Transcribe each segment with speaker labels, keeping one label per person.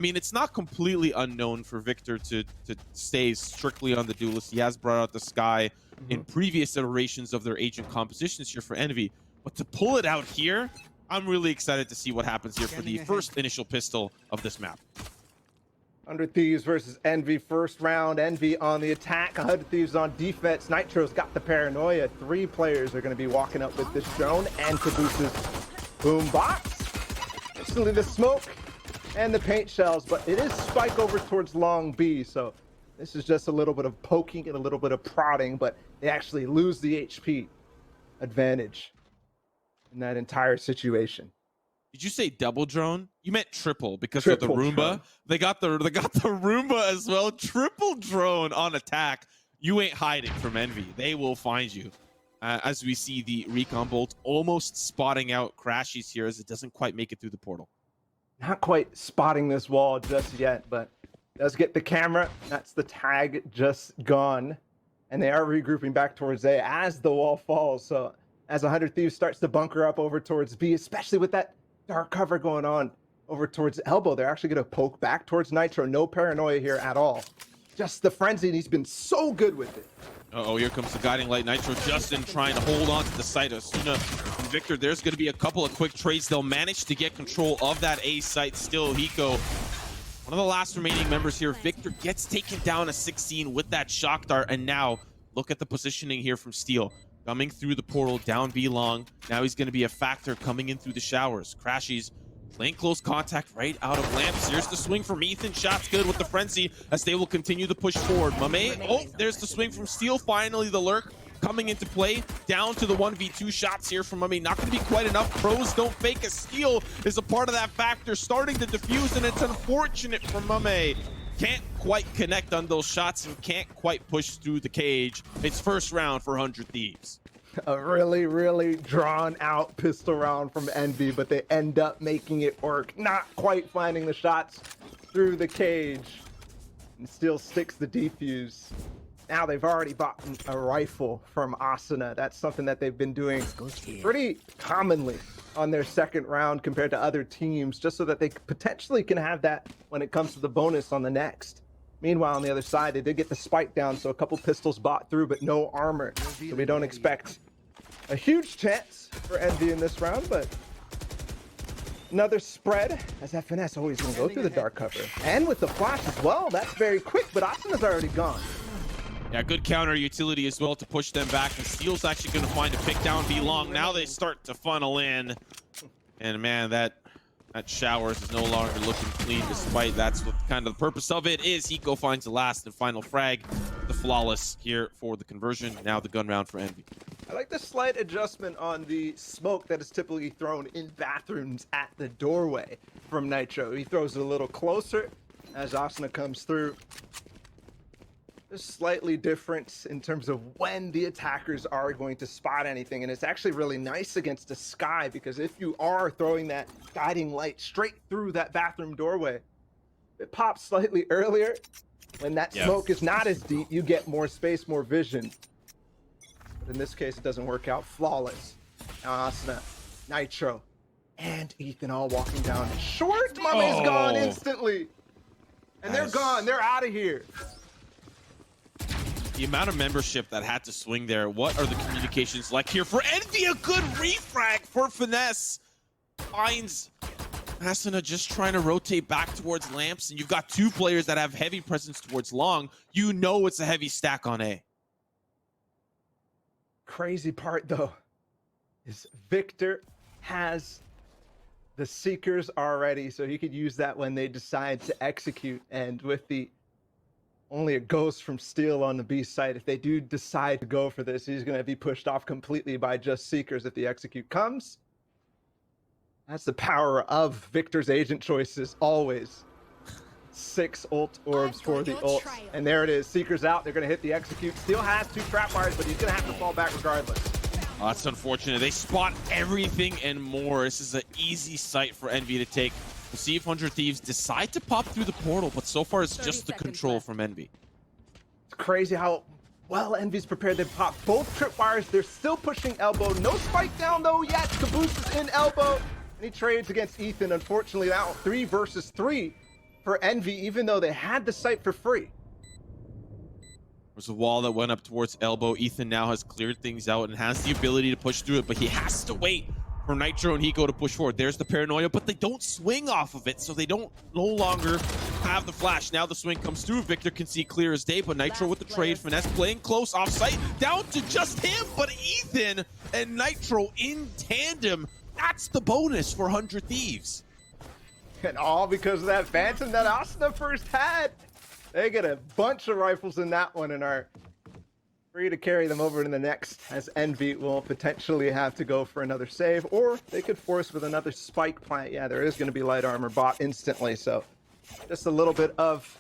Speaker 1: I mean, it's not completely unknown for Victor to stay strictly on the duelist. He has brought out the Sky in previous iterations of their agent compositions here for Envy. But to pull it out here, I'm really excited to see what happens here for the first initial pistol of this map.
Speaker 2: 100 Thieves versus Envy, first round. Envy on the attack, 100 Thieves on defense. Nitro's got the paranoia. 3 players are going to be walking up with this drone and Cabooses boombox. Instantly the smoke and the paint shells, but it is spike over towards long B, so this is just a little bit of poking and a little bit of prodding, but they actually lose the HP advantage in that entire situation.
Speaker 1: Did you say double drone? You meant triple because
Speaker 2: Triple
Speaker 1: of the Roomba.
Speaker 2: drone.
Speaker 1: They got the Roomba as well. Triple drone on attack. You ain't hiding from Envy. They will find you. As we see the recon bolt almost spotting out Crashies here as it doesn't quite make it through the portal.
Speaker 2: Not quite spotting this wall just yet, but does get the camera. That's the tag just gone. And they are regrouping back towards A as the wall falls. So as 100 Thieves starts to bunker up over towards B, especially with that dark cover going on over towards elbow, they're actually going to poke back towards Nitro. No paranoia here at all. Just the frenzy, and he's been so good with it.
Speaker 1: Uh-oh, here comes the guiding light. Nitro Justin trying to hold on to the site. Asuna and Victor, there's going to be a couple of quick trades. They'll manage to get control of that A site. Still, Hiko, one of the last remaining members here. Victor gets taken down a 16 with that shock dart. And now, look at the positioning here from Steel. Coming through the portal, down B long. Now he's going to be a factor coming in through the showers. Crashies playing close contact right out of lamps. Here's the swing from Ethan. Shots good with the frenzy as they will continue to push forward. Mame, oh, there's the swing from Steel. Finally, the lurk coming into play. Down to the 1v2 shots here from Mame. Not going to be quite enough. Pros don't fake as Steel is a part of that factor. Starting to defuse, and it's unfortunate for Mame. Can't quite connect on those shots and can't quite push through the cage. It's first round for 100 Thieves.
Speaker 2: A really, really drawn out pistol round from Envy, but they end up making it work. Not quite finding the shots through the cage. And still sticks the defuse. Now they've already bought a rifle from Asuna. That's something that they've been doing pretty commonly on their second round compared to other teams, just so that they potentially can have that when it comes to the bonus on the next. Meanwhile, on the other side, they did get the spike down, so a couple pistols bought through, but no armor. So we don't expect a huge chance for Envy in this round, but another spread as that finesse always going to go through the dark cover. And with the flash as well, that's very quick, but Asuna's already gone.
Speaker 1: Yeah, good counter utility as well to push them back. And Steel's actually going to find a pick down B long. Now they start to funnel in. And man, that showers is no longer looking clean, despite that's what kind of the purpose of it is. Hiko finds the last and final frag. The flawless here for the conversion. Now the gun round for Envy.
Speaker 2: I like the slight adjustment on the smoke that is typically thrown in bathrooms at the doorway from Nitro. He throws it a little closer as Asuna comes through. Just slightly different in terms of when the attackers are going to spot anything, and it's actually really nice against a Sky, because if you are throwing that guiding light straight through that bathroom doorway, it pops slightly earlier. When that smoke is not as deep, you get more space, more vision. But in this case, it doesn't work out. Flawless. Now Asuna, Nitro, and Ethan all walking down short. Mame's gone instantly. And they're gone. They're out of here.
Speaker 1: The amount of membership that had to swing there. What are the communications like here for Envy? A good refrag for Finesse. Finds Asuna just trying to rotate back towards lamps, and you've got 2 players that have heavy presence towards long. You know it's a heavy stack on A.
Speaker 2: Crazy part though is Victor has the Seekers already, so he could use that when they decide to execute. And with the only a ghost from Steel on the B site, if they do decide to go for this, he's going to be pushed off completely by just Seekers if the execute comes. That's the power of Victor's agent choices, always. 6 ult orbs for the ult. And there it is, Seekers out, they're going to hit the execute. Steel has 2 trap wires, but he's going to have to fall back regardless.
Speaker 1: Oh, that's unfortunate. They spot everything and more. This is an easy site for Envy to take. We'll see if 100 Thieves decide to pop through the portal, but so far it's just the control from Envy.
Speaker 2: It's crazy how well Envy's prepared. They pop both tripwires. They're still pushing elbow. No spike down though yet. Caboose is in elbow. And he trades against Ethan. Unfortunately, now 3 versus 3. for Envy, even though they had the site for free.
Speaker 1: There's a wall that went up towards Elbow. Ethan now has cleared things out and has the ability to push through it, but he has to wait for Nitro and Hiko to push forward. There's the paranoia, but they don't swing off of it, so they don't no longer have the flash. Now the swing comes through. Victor can see clear as day, but Nitro with the trade. Finesse playing close off site, down to just him, but Ethan and Nitro in tandem. That's the bonus for 100 Thieves.
Speaker 2: And all because of that Phantom that Asuna first had. They get a bunch of rifles in that one and are free to carry them over to the next, as Envy will potentially have to go for another save, or they could force with another spike plant. Yeah, there is going to be light armor bought instantly, so just a little bit of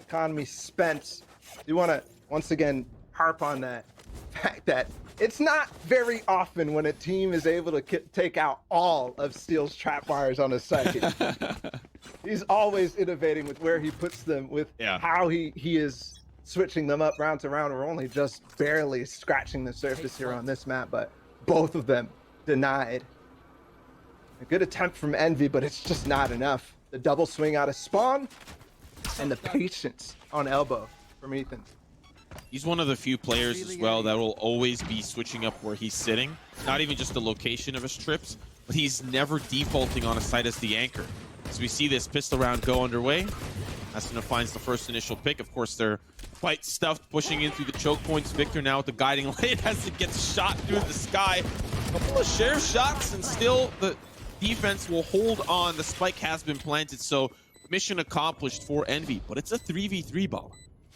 Speaker 2: economy spent. You want to once again harp on that fact that it's not very often when a team is able to take out all of Steel's trap wires on a site. He's always innovating with where he puts them, with how he is switching them up round to round. We're only just barely scratching the surface here on this map, but both of them denied. A good attempt from Envy, but it's just not enough. The double swing out of spawn and the patience on Elbow from Ethan.
Speaker 1: He's one of the few players as well that will always be switching up where he's sitting. Not even just the location of his trips, but he's never defaulting on a site as the anchor. As we see this pistol round go underway, Asuna finds the first initial pick. Of course, they're quite stuffed, pushing in through the choke points. Victor now with the guiding light as it gets shot through the sky. A couple of share shots, and still the defense will hold on. The spike has been planted, so mission accomplished for Envy, but it's a 3v3 ball.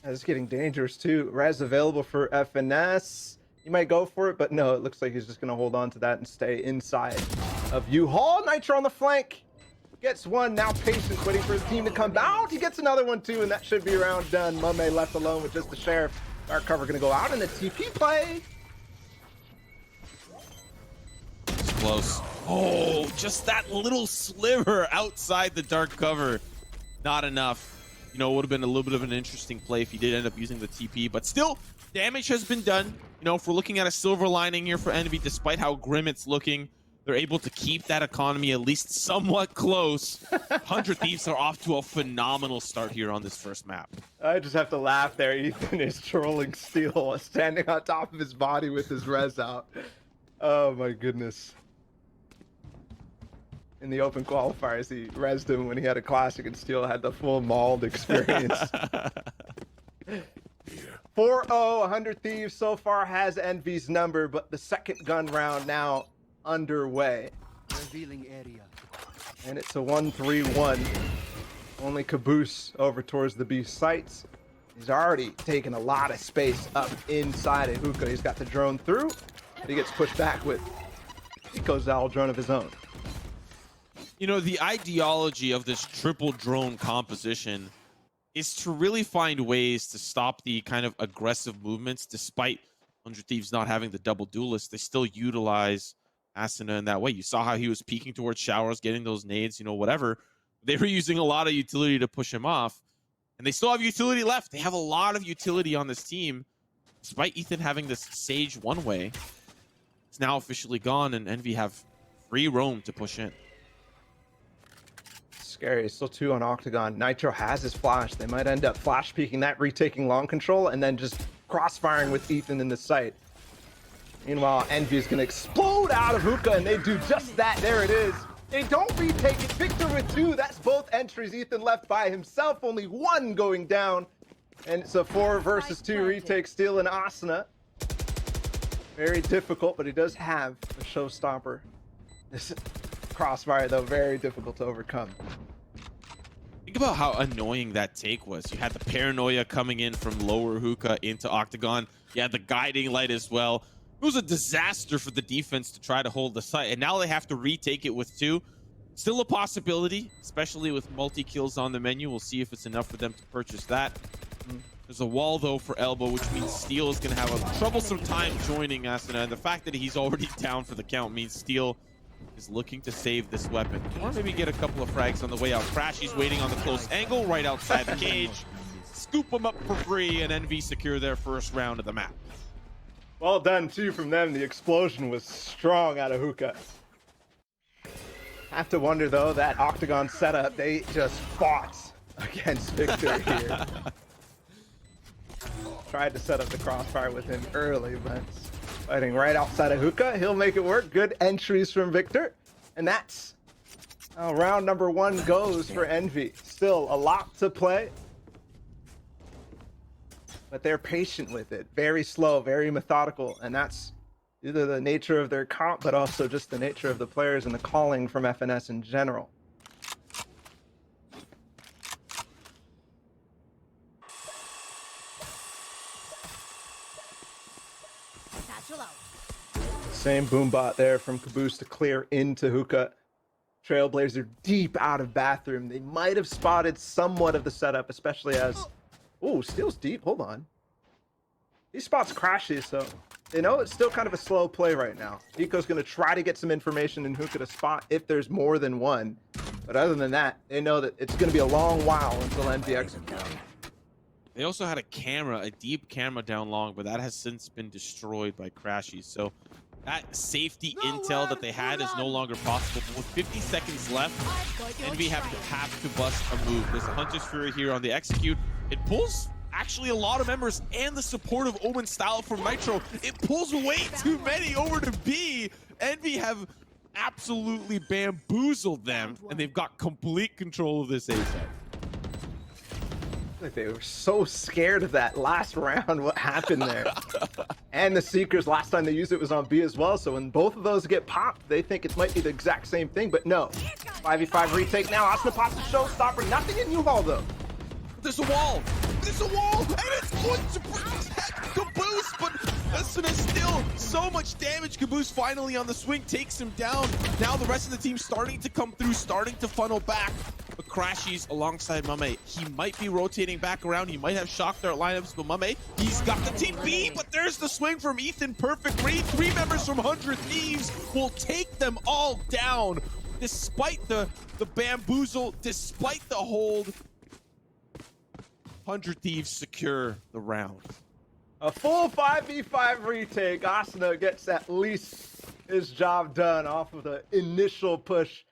Speaker 2: It's getting dangerous too. Res available for FNS. He might go for it, but no, it looks like he's just going to hold on to that and stay inside of U-Haul. Nitro on the flank. Gets one, now patient, waiting for his team to come out. He gets another one too, and that should be round done. Mame left alone with just the Sheriff. Dark cover going to go out in the TP play.
Speaker 1: It's close. Oh, just that little sliver outside the dark cover. Not enough. You know, it would have been a little bit of an interesting play if he did end up using the TP, but still, damage has been done. You know, if we're looking at a silver lining here for Envy, despite how grim it's looking, they're able to keep that economy at least somewhat close. 100 Thieves are off to a phenomenal start here on this first map.
Speaker 2: I just have to laugh there. Ethan is trolling Steel, standing on top of his body with his res out. Oh my goodness. In the open qualifiers, he rezzed him when he had a classic, and Steel had the full mauled experience. 4-0, 100 Thieves so far has Envy's number, but the second gun round now underway.
Speaker 3: Revealing area.
Speaker 2: And it's a 1-3-1. Only Caboose over towards the B sites. He's already taken a lot of space up inside of Hookah. He's got the drone through, but he gets pushed back with Hiko's owl drone of his own.
Speaker 1: You know, the ideology of this triple drone composition is to really find ways to stop the kind of aggressive movements. Despite 100 Thieves not having the double duelist, they still utilize Asuna in that way. You saw how he was peeking towards showers, getting those nades, you know, whatever. They were using a lot of utility to push him off, and they still have utility left. They have a lot of utility on this team. Despite Ethan having this Sage one way, it's now officially gone, and Envy have free roam to push in.
Speaker 2: Scary. Still 2 on Octagon. Nitro has his flash. They might end up flash peeking that, retaking long control, and then just crossfiring with Ethan in the site. Meanwhile, Envy is going to explode out of Hookah, and they do just that. There it is. They don't retake it. Victor with 2. That's both entries. Ethan left by himself. Only 1 going down. And it's a 4 versus 2 retake. Steel and Asuna. Very difficult, but he does have a showstopper. This crossfire, though, very difficult to overcome.
Speaker 1: Think about how annoying that take was. You had the paranoia coming in from lower Hookah into Octagon. You had the guiding light as well. It was a disaster for the defense to try to hold the site, and now they have to retake it with 2. Still a possibility, especially with multi-kills on the menu. We'll see if it's enough for them to purchase that. There's a wall, though, for Elbow, which means Steel is going to have a troublesome time joining Asuna, and the fact that he's already down for the count means Steel is looking to save this weapon, or maybe get a couple of frags on the way out. Crashy's waiting on the close angle right outside the cage. Scoop them up for free, and Envy secure their first round of the map.
Speaker 2: Well done, too, from them. The explosion was strong out of Hookah. Have to wonder, though, that Octagon setup, they just fought against Victor here. Tried to set up the crossfire with him early, but fighting right outside of hookah. He'll make it work. Good entries from Victor. And that's how round number 1 goes for Envy. Still a lot to play, but they're patient with it. Very slow, very methodical. And that's either the nature of their comp, but also just the nature of the players and the calling from FNS in general. Same boombot there from Caboose to clear into hookah. Trailblazer deep out of bathroom. They might have spotted somewhat of the setup, especially as... Oh, steals deep. Hold on. He spots crashes, so they know it's still kind of a slow play right now. Nico's going to try to get some information in hookah to spot if there's more than one. But other than that, they know that it's going to be a long while until NVX.
Speaker 1: They also had a camera, a deep camera down long, but that has since been destroyed by crashes. So that safety intel that they had is no longer possible. But with 50 seconds left, Envy have to bust a move. There's a Hunter's Fury here on the execute. It pulls actually a lot of members and the support of Omen style from Nitro. It pulls way too many over to B. Envy have absolutely bamboozled them, and they've got complete control of this A side.
Speaker 2: Like they were so scared of that last round. What happened there? And the Seekers, last time they used it was on B as well. So when both of those get popped, they think it might be the exact same thing, but no. 5v5 retake now. Asuna pops the showstopper. Nothing in U-Haul though.
Speaker 1: There's a wall. There's a wall, and it's going to protect Caboose, but Asuna still so much damage. Caboose finally on the swing takes him down. Now the rest of the team starting to come through, starting to funnel back. But Crashies alongside Mame. He might be rotating back around. He might have shock dart lineups, but Mame, he's got the team B, but there's the swing from Ethan. Perfect read. 3 members from 100 Thieves will take them all down. Despite the bamboozle, despite the hold, 100 Thieves secure the round.
Speaker 2: A full 5v5 retake. Asuna gets at least his job done off of the initial push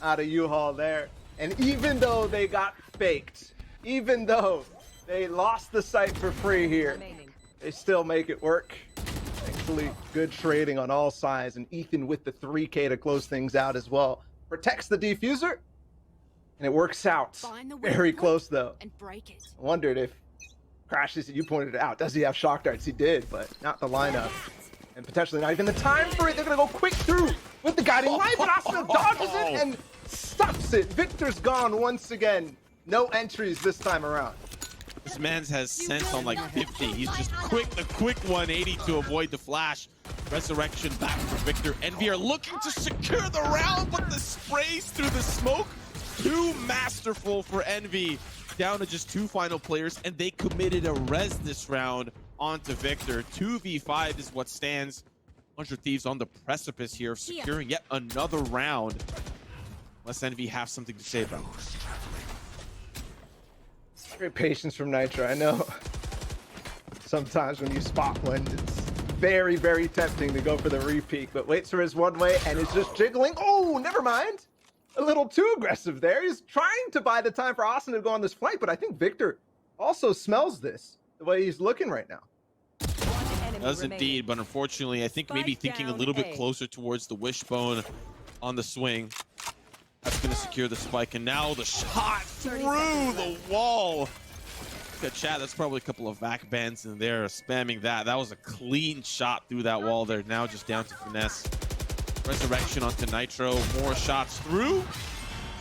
Speaker 2: out of U-Haul there. And even though they got faked, even though they lost the site for free here, they still make it work. Actually, good trading on all sides. And Ethan with the 3K to close things out as well. Protects the diffuser. And it works out. Very close though.
Speaker 3: And break it.
Speaker 2: I wondered if Crashes, you pointed it out, does he have shock darts? He did, but not the lineup. And potentially not even the time for it. They're gonna go quick through with the guiding light, but Asuna dodges it and stops it. Victor's gone once again. No entries this time around.
Speaker 1: This man has sense on like 50. He's just the quick 180 to avoid the flash. Resurrection back for Victor. Envy are looking to secure the round, but the sprays through the smoke, too masterful for Envy. Down to just 2 final players, and they committed a res this round onto Victor. 2v5 is what stands. 100 Thieves on the precipice here of securing yet another round. Unless Envy have something to say about this.
Speaker 2: Great patience from Nitro. I know sometimes when you spot one, it's very, very tempting to go for the repeat, but waits for his one way and is just jiggling. Oh, never mind. A little too aggressive there. He's trying to buy the time for Austin to go on this flank, but I think Victor also smells this, the way he's looking right now.
Speaker 1: Does indeed, but unfortunately, I think maybe thinking a little bit closer towards the wishbone on the swing. That's going to secure the spike, and now the shot through the wall. Look at chat, that's probably a couple of vac bands in there spamming that. That was a clean shot through that wall there. Now just down to Finesse. Resurrection onto Nitro, more shots through.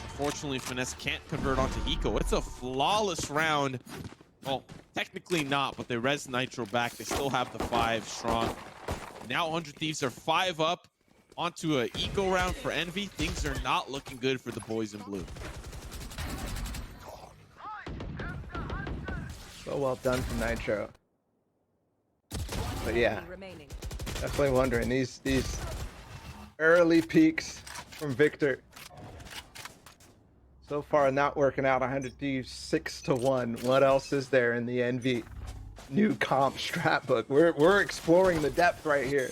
Speaker 1: Unfortunately, Finesse can't convert onto Eco. It's a flawless round. Well, technically not, but they res Nitro back. They still have the 5 strong. Now 100 Thieves are 5 up onto an Eco round for Envy. Things are not looking good for the boys in blue.
Speaker 2: So well done from Nitro. But yeah, definitely wondering these early peaks from Victor. So far not working out. 100 Thieves 6-1. What else is there in the Envy new comp strat book? We're exploring the depth right here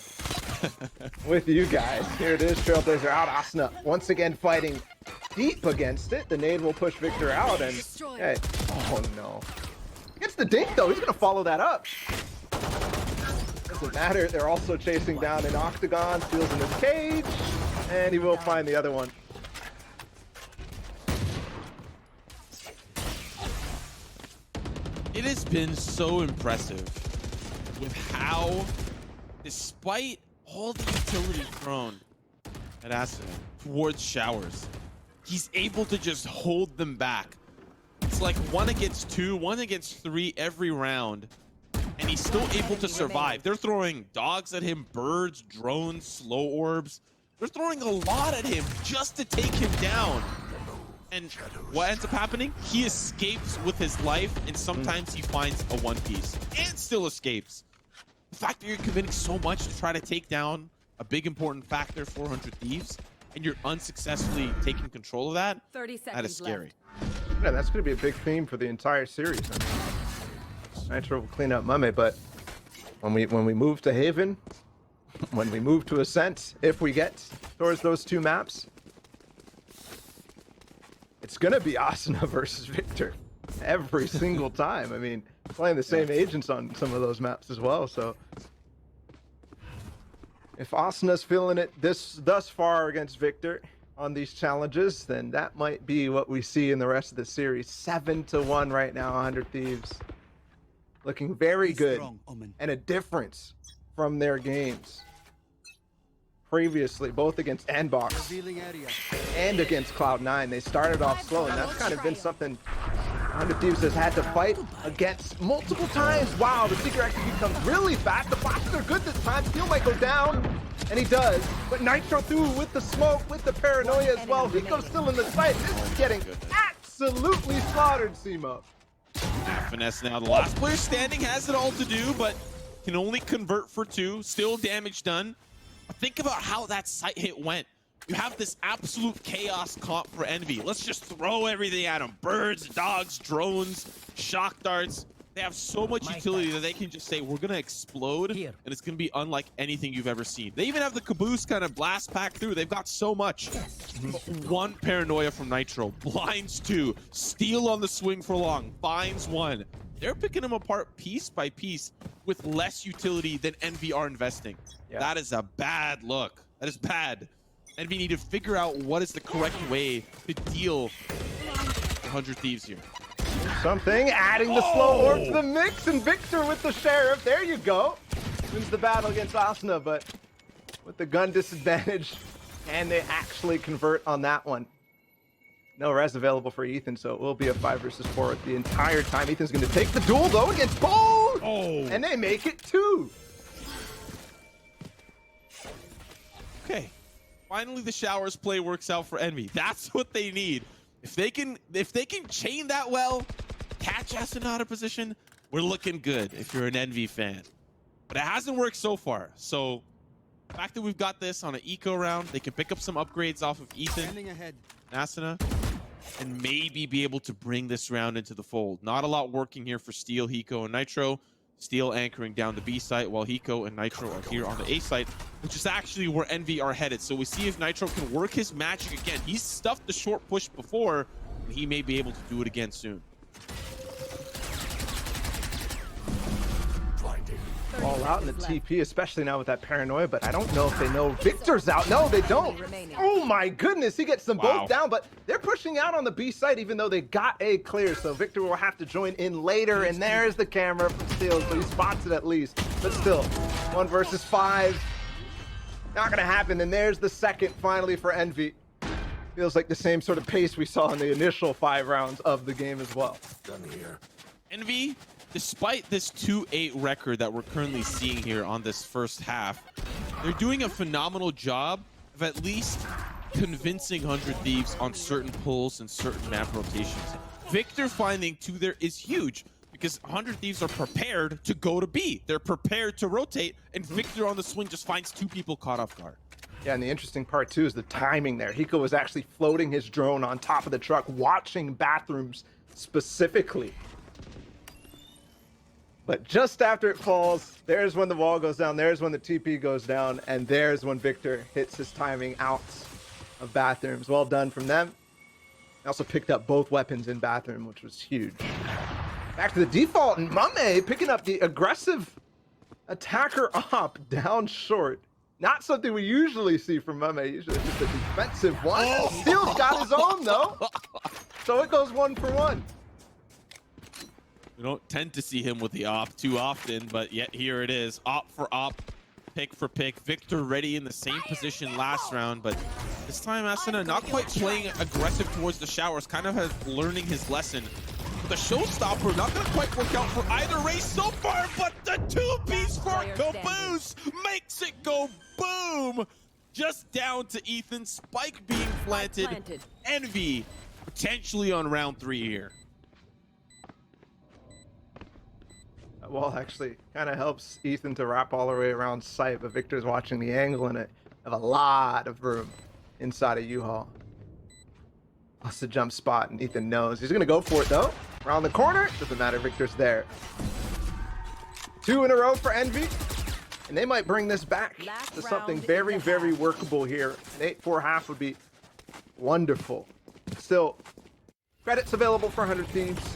Speaker 2: with you guys. Here it is, Trailblazer out. Asuna once again fighting deep against it. The nade will push Victor out, and hey, oh no. Gets the dink though. He's gonna follow that up. Doesn't matter. They're also chasing down an octagon. Steals in his cage, and he will find the other one.
Speaker 1: It has been so impressive with how, despite all the utility thrown at Asuna towards showers, he's able to just hold them back. It's like 1 against 2, 1 against 3 every round, and he's still able to survive. They're throwing dogs at him, birds, drones, slow orbs. They're throwing a lot at him just to take him down. And what ends up happening? He escapes with his life, and sometimes he finds a one piece and still escapes. The fact that you're committing so much to try to take down a big important factor, 400 Thieves, and you're unsuccessfully taking control of that,
Speaker 3: 30 seconds
Speaker 1: that is scary.
Speaker 2: Yeah, that's going to be a big theme for the entire series. I mean, Nitro will clean up Mame, but when we move to Haven, when we move to Ascent, if we get towards those 2 maps, it's going to be Asuna versus Victor every single time. I mean, playing the same agents on some of those maps as well, so if Asuna's feeling it thus far against Victor on these challenges, then that might be what we see in the rest of the series. 7-1 right now, 100 Thieves. Looking very good, and a difference from their games previously, both against Nbox and against Cloud9. They started off slow, and that's kind of been something 100 Thieves has had to fight against multiple times. Wow, the Seeker actually becomes really fast. The flashes are good this time. Steel might go down, and he does. But Nitro through with the smoke, with the paranoia as well. Rico's still in the sight. This is getting absolutely slaughtered, Simo.
Speaker 1: Finesse now. The last player standing has it all to do, but can only convert for 2. Still damage done. Think about how that sight hit went. You have this absolute chaos comp for Envy. Let's just throw everything at them. Birds, dogs, drones, shock darts. They have so much utility that they can just say, we're going to explode, and it's going to be unlike anything you've ever seen. They even have the caboose kind of blast pack through. They've got so much. But 1 paranoia from Nitro. Blinds 2. Steal on the swing for long. Finds 1. They're picking them apart piece by piece with less utility than Envy are investing. Yeah. That is a bad look. That is bad. Envy need to figure out what is the correct way to deal with 100 Thieves here.
Speaker 2: Something, adding the slow orb to the mix, and Victor with the Sheriff. There you go. Wins the battle against Asuna, but with the gun disadvantage, and they actually convert on that one. No res available for Ethan, so it will be a 5 versus 4 the entire time. Ethan's going to take the duel, though, against both! And they make it 2.
Speaker 1: Okay. Finally, the showers play works out for Envy. That's what they need. If they can chain that well, catch Asuna out of position, we're looking good if you're an Envy fan. But it hasn't worked so far. So the fact that we've got this on an eco round, they can pick up some upgrades off of Ethan, Asuna, and maybe be able to bring this round into the fold. Not a lot working here for Steel, Hiko, and Nitro. Steel anchoring down the B site while Hiko and Nitro are here on the A site, which is actually where Envy are headed. So we see if Nitro can work his magic again. He's stuffed the short push before, and he may be able to do it again soon.
Speaker 2: All out in the TP, especially now with that paranoia, but I don't know if they know Victor's out. No, they don't. Oh my goodness, he gets them both down, but they're pushing out on the B site even though they got A clear, so Victor will have to join in later, and there's the camera from Steel, so he spots it at least. But still, 1 versus 5. Not gonna happen, and there's the second finally for Envy. Feels like the same sort of pace we saw in the initial 5 rounds of the game as well.
Speaker 4: Done here.
Speaker 1: Envy, despite this 2-8 record that we're currently seeing here on this first half, they're doing a phenomenal job of at least convincing 100 Thieves on certain pulls and certain map rotations. Victor finding 2 there is huge because 100 Thieves are prepared to go to B. They're prepared to rotate, and Victor on the swing just finds 2 people caught off guard.
Speaker 2: Yeah, and the interesting part too is the timing there. Hiko was actually floating his drone on top of the truck, watching bathrooms specifically. But just after it falls, there's when the wall goes down, there's when the TP goes down, and there's when Victor hits his timing out of bathrooms. Well done from them. Also picked up both weapons in bathroom, which was huge. Back to the default, and Mame picking up the aggressive attacker op down short. Not something we usually see from Mame. Usually just a defensive one.
Speaker 1: Oh.
Speaker 2: Steel's got his own though. So it goes 1 for 1.
Speaker 1: We don't tend to see him with the op too often, but yet here it is. Op for op, pick for pick. Victor ready in the same position last round, but this time Asuna not quite playing aggressive towards the showers, kind of has learning his lesson. The showstopper not going to quite work out for either race so far, but the 2-piece for Caboose makes it go boom! Just down to Ethan, spike being planted. Envy potentially on round 3 here.
Speaker 2: That wall actually kind of helps Ethan to wrap all the way around sight, but Victor's watching the angle and it have a lot of room inside of U-Haul. That's the jump spot, and Ethan knows. He's going to go for it, though. Around the corner. Doesn't matter. Victor's there. 2 in a row for Envy. And they might bring this back to something very, very workable here. An 8-4 half would be wonderful. Still, credits available for 100 Thieves.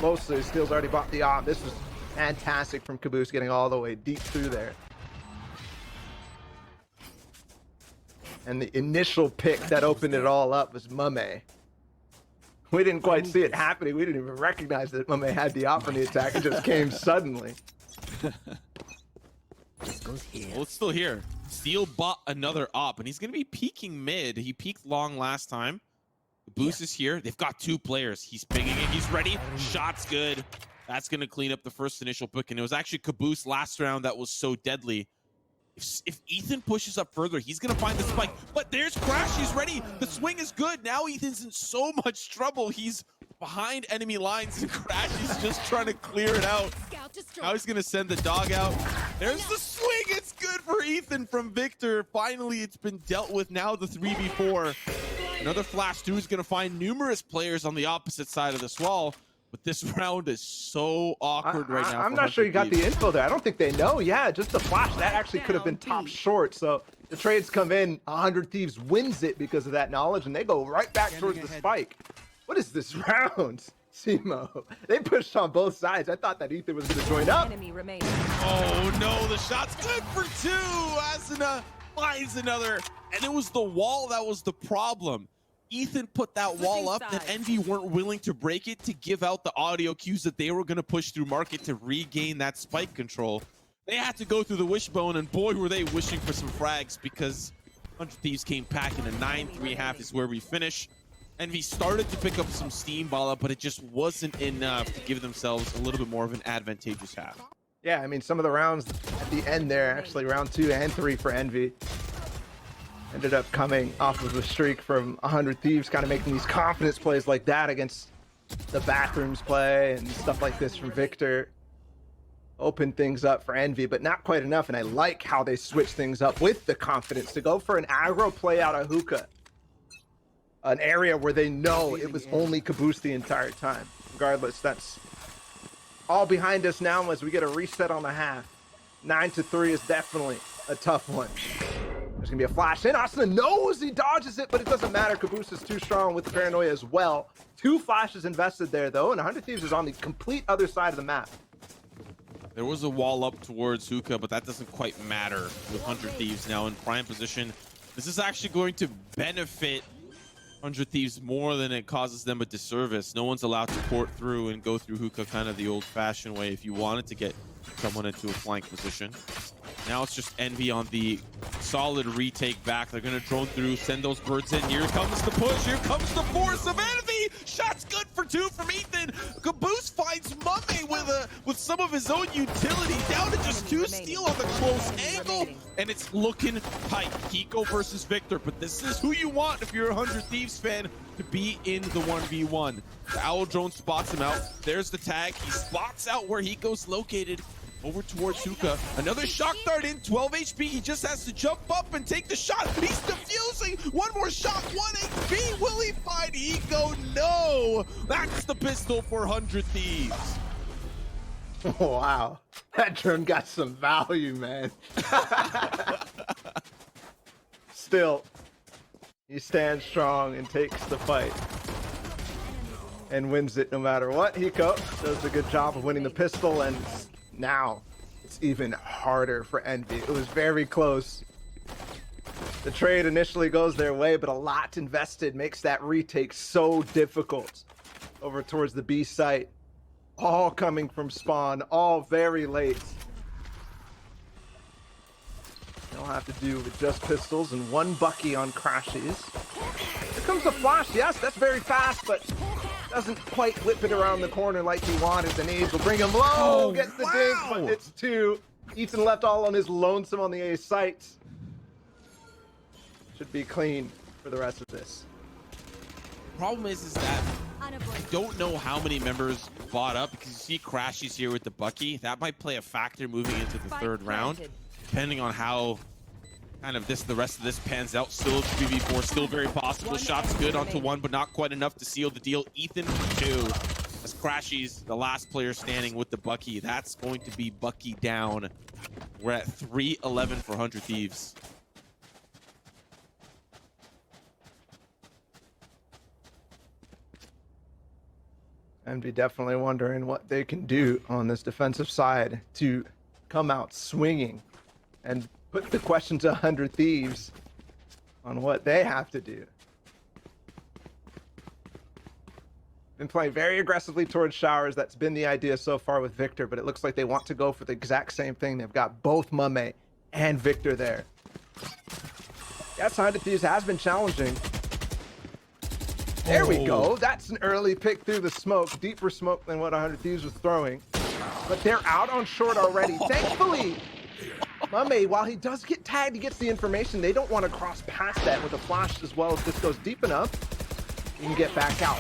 Speaker 2: Mostly. Steel's already bought the op. This was fantastic from Caboose, getting all the way deep through there. And the initial pick that opened it all up was Mame. We didn't quite see it happening. We didn't even recognize that Mame had the op on the attack. It just came suddenly.
Speaker 1: Well, it's still here. Steel bought another op, and he's going to be peeking mid. He peeked long last time. The boost is here. They've got 2 players. He's pinging it. He's ready. Shot's good. That's going to clean up the first initial pick, and it was actually Caboose last round that was so deadly. If Ethan pushes up further, he's going to find the spike. But there's Crash. He's ready. The swing is good. Now Ethan's in so much trouble. He's behind enemy lines, and Crash is just trying to clear it out. Now he's going to send the dog out. There's the swing. It's good for Ethan from Victor. Finally, it's been dealt with. Now the 3v4. Another flash 2 is going to find numerous players on the opposite side of this wall. But this round is so awkward right now.
Speaker 2: I'm not sure you got the info there. I don't think they know. Yeah, just the flash. That actually could have been top short. So the trades come in. 100 Thieves wins it because of that knowledge, and they go right back towards the spike. What is this round? Simo. They pushed on both sides. I thought that Ethan was going to join up.
Speaker 1: Oh, no. The shot's good for 2. Asuna finds another. And it was the wall that was the problem. Ethan put that wall up, and Envy weren't willing to break it to give out the audio cues that they were going to push through market to regain that spike control. They had to go through the wishbone, and boy, were they wishing for some frags, because 100 Thieves came packing. A 9-3 half is where we finish. Envy started to pick up some steam ball up, but it just wasn't enough to give themselves a little bit more of an advantageous half.
Speaker 2: Yeah, I mean, some of the rounds at the end there, actually round 2 and 3 for Envy, ended up coming off of a streak from 100 Thieves, kind of making these confidence plays like that against the bathrooms play and stuff like this from Victor. Open things up for Envy, but not quite enough. And I like how they switch things up with the confidence to go for an aggro play out of hookah. An area where they know it was only Caboose the entire time. Regardless, that's all behind us now as we get a reset on the half. 9-3 is definitely a tough one. There's going to be a flash in. Asuna knows he dodges it, but it doesn't matter. Caboose is too strong with the paranoia as well. 2 flashes invested there, though, and 100 Thieves is on the complete other side of the map.
Speaker 1: There was a wall up towards hookah, but that doesn't quite matter with 100 Thieves now in prime position. This is actually going to benefit 100 Thieves more than it causes them a disservice. No one's allowed to port through and go through hookah kind of the old-fashioned way if you wanted to get someone into a flank position. Now it's just Envy on the solid retake back. They're going to drone through, send those birds in. Here comes the push. Here comes the force of Envy. Shot's good for 2 from Ethan. Caboose finds Mame with some of his own utility. Down to just 2 steal on the close angle. And it's looking tight. Hiko versus Victor. But this is who you want if you're a 100 Thieves fan to be in the 1v1. The Owl Drone spots him out. There's the tag. He spots out where Hiko's located. Over towards Hookah. Another shock dart in, 12 HP. He just has to jump up and take the shot. He's defusing. One more shot, 1 HP. Will he find Hiko? No. That's the pistol for 100 Thieves.
Speaker 2: Wow. That drone got some value, man. Still, he stands strong and takes the fight. and wins it no matter what. Hiko does a good job of winning the pistol, and now it's even harder for Envy. It was very close. The trade initially goes their way, but a lot invested makes that retake so difficult. Over towards the B site, all coming from spawn, all very late. They'll have to do with just pistols and one Bucky on Crashies. Here comes the flash. Yes, that's very fast, but doesn't quite whip it around the corner like he wanted. The nades will bring him low.
Speaker 1: Oh,
Speaker 2: Gets the dink, but it's two. Ethan left all on his lonesome on the A site. Should be clean for the rest of this.
Speaker 1: Problem is that I don't know how many members bought up, because you see Crashies here with the Bucky. That might play a factor moving into the third round, depending on how kind of the rest of this pans out. Still 3v4, still very possible. Shots good onto one, but not quite enough to seal the deal. Ethan for two, as Crashies, the last player standing with the Bucky. That's going to be Bucky down. We're at 3-11 for 100 Thieves.
Speaker 2: Envy definitely wondering what they can do on this defensive side to come out swinging and put the question to 100 Thieves on what they have to do. Been playing very aggressively towards showers. That's been the idea so far with Victor, but it looks like they want to go for the exact same thing. They've got both Mame and Victor there. Yes, 100 Thieves has been challenging. There we go. That's an early pick through the smoke. Deeper smoke than what 100 Thieves was throwing. But they're out on short already. Thankfully, Mame, while he does get tagged, he gets the information. They don't want to cross past that with a flash as well. If this goes deep enough, he can get back out.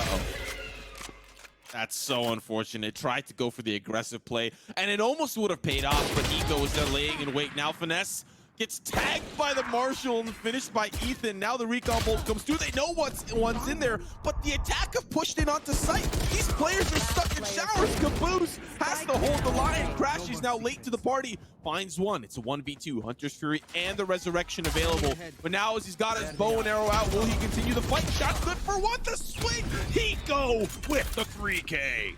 Speaker 1: That's so unfortunate. Tried to go for the aggressive play, and it almost would have paid off, but Hiko was there laying in wait. Now Finesse gets tagged by the Marshall and finished by Ethan. Now the recon bolt comes through. They know one's in there, but the attack have pushed in onto site. These players are stuck in showers. Caboose has to hold the line. Crashies now late to the party. Finds one. It's a 1v2. Hunter's Fury and the Resurrection available. But now as he's got his bow and arrow out, will he continue the fight? Shot's good for one. The swing. Hiko with the 3K.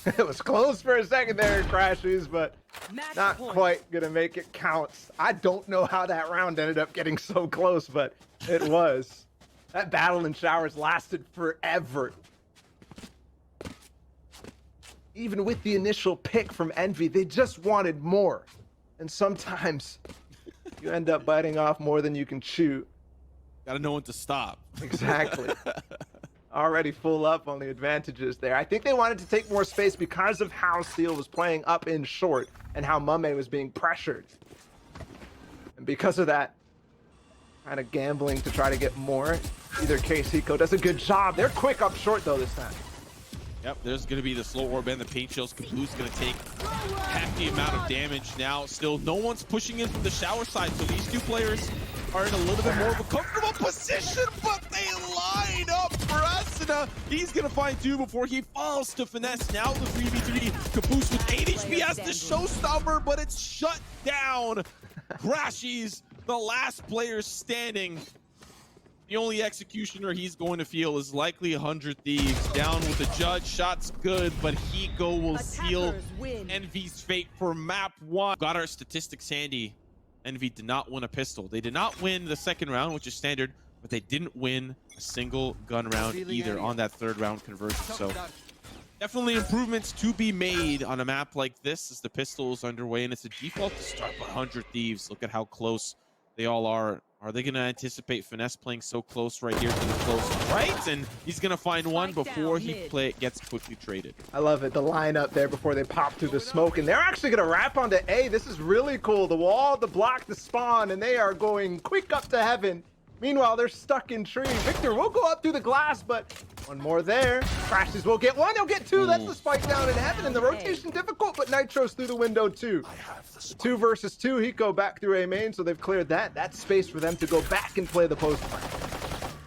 Speaker 2: It was close for a second there, Crashies, but not quite gonna make it count. I don't know how that round ended up getting so close, but it was. That battle in showers lasted forever. Even with the initial pick from Envy, they just wanted more. And sometimes you end up biting off more than you can chew.
Speaker 1: Gotta know when to stop.
Speaker 2: Exactly. Already full up on the advantages there. I think they wanted to take more space because of how Steel was playing up in short and how Mame was being pressured. And because of that, kind of gambling to try to get more. Either case, Hiko does a good job. They're quick up short though this time.
Speaker 1: Yep, there's going to be the slow orb and the paint shells. Caboose going to take hefty amount of damage now. Still, no one's pushing in from the shower side, so these two players are in a little bit more of a comfortable position, but they line up for Asuna. He's going to find two before he falls to Finesse. Now the 3v3. Caboose with 8 HP has the showstopper, but it's shut down. Crashies, the last player standing. The only executioner he's going to feel is likely 100 Thieves. Down with the judge, shots good, but Hiko will seal Envy's fate for map 1. Got our statistics handy. Envy did not win a pistol. They did not win the second round, which is standard, but they didn't win a single gun round either on that third round conversion. So definitely improvements to be made on a map like this as the pistol is underway, and it's a default to start by 100 Thieves. Look at how close they all are. Are they going to anticipate Finesse playing so close right here to the close right? And he's going to find one before he gets quickly traded.
Speaker 2: I love it. The lineup there before they pop through the smoke. And they're actually going to wrap onto A. This is really cool. The wall, the block, the spawn, and they are going quick up to heaven. Meanwhile, they're stuck in tree. Victor will go up through the glass, but one more there. Crashies will get one. They'll get two. That's the spike down in heaven. And the rotation difficult, but Nitro's through the window too. 2 versus 2. Hiko back through A main, so they've cleared that. That's space for them to go back and play the post play.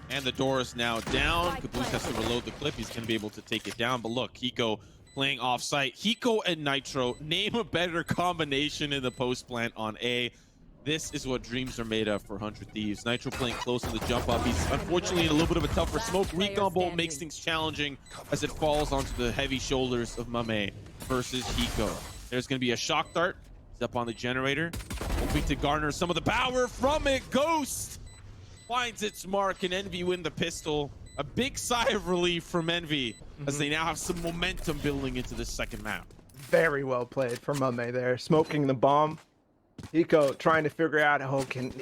Speaker 1: And the door is now down. Caboose has to reload the clip. He's going to be able to take it down. But look, Hiko playing off-site. Hiko and Nitro, name a better combination in the post plant on A. This is what dreams are made of for 100 Thieves. Nitro playing close on the jump up. He's unfortunately in a little bit of a tougher smoke. Recon bolt makes things challenging as it falls onto the heavy shoulders of Mame versus Hiko. There's going to be a shock dart. He's up on the generator, hoping to garner some of the power from it. Ghost finds its mark, and Envy win the pistol. A big sigh of relief from Envy as they now have some momentum building into the second map.
Speaker 2: Very well played from Mame there, smoking the bomb. Hiko trying to figure out,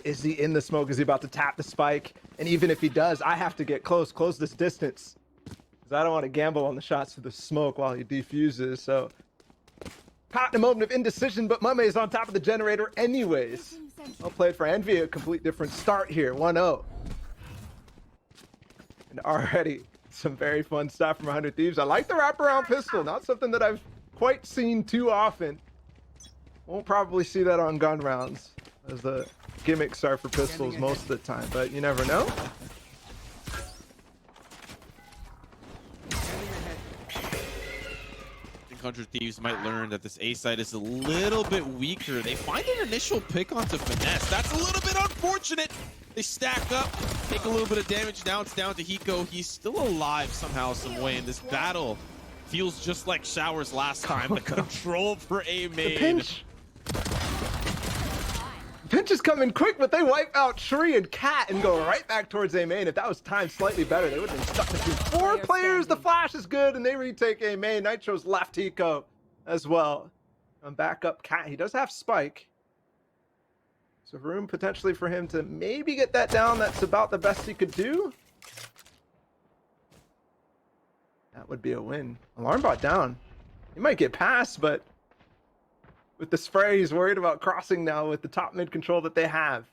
Speaker 2: is he in the smoke? Is he about to tap the spike? And even if he does, I have to get close this distance, because I don't want to gamble on the shots through the smoke while he defuses. So caught in a moment of indecision, but Mame is on top of the generator anyways. Well played for Envy. A complete different start here, 1-0. And already some very fun stuff from 100 Thieves. I like the wraparound pistol, not something that I've quite seen too often. Won't probably see that on gun rounds, as the gimmicks are for pistols most of the time, but you never know.
Speaker 1: I think 100 Thieves might learn that this A side is a little bit weaker. They find an initial pick onto Finesse. That's a little bit unfortunate. They stack up, take a little bit of damage. Now it's down to Hiko. He's still alive somehow, some way, in this battle feels just like Showers last time. The control for A main.
Speaker 2: The pinch. Pinch is coming quick, but they wipe out Shri and Cat and go right back towards A main. If that was timed slightly better, they would have been stuck between 4 players. The flash is good, and they retake A main. Nitro's left Hiko as well. And back up Cat. He does have Spike. So room potentially for him to maybe get that down. That's about the best he could do. That would be a win. Alarm bot down. He might get past, but with the spray, he's worried about crossing now with the top mid control that they have.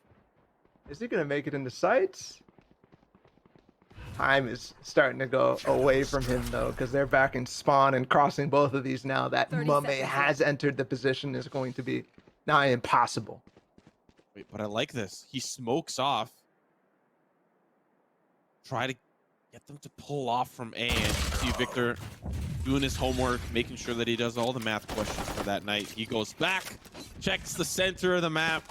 Speaker 2: Is he going to make it into sights? Time is starting to go away from him, though, because they're back in spawn, and crossing both of these now that Mame has entered the position is going to be nigh impossible.
Speaker 1: Wait, but I like this. He smokes off. Try to get them to pull off from A, and see Victor doing his homework, making sure that he does all the math questions for that night. He goes back, checks the center of the map.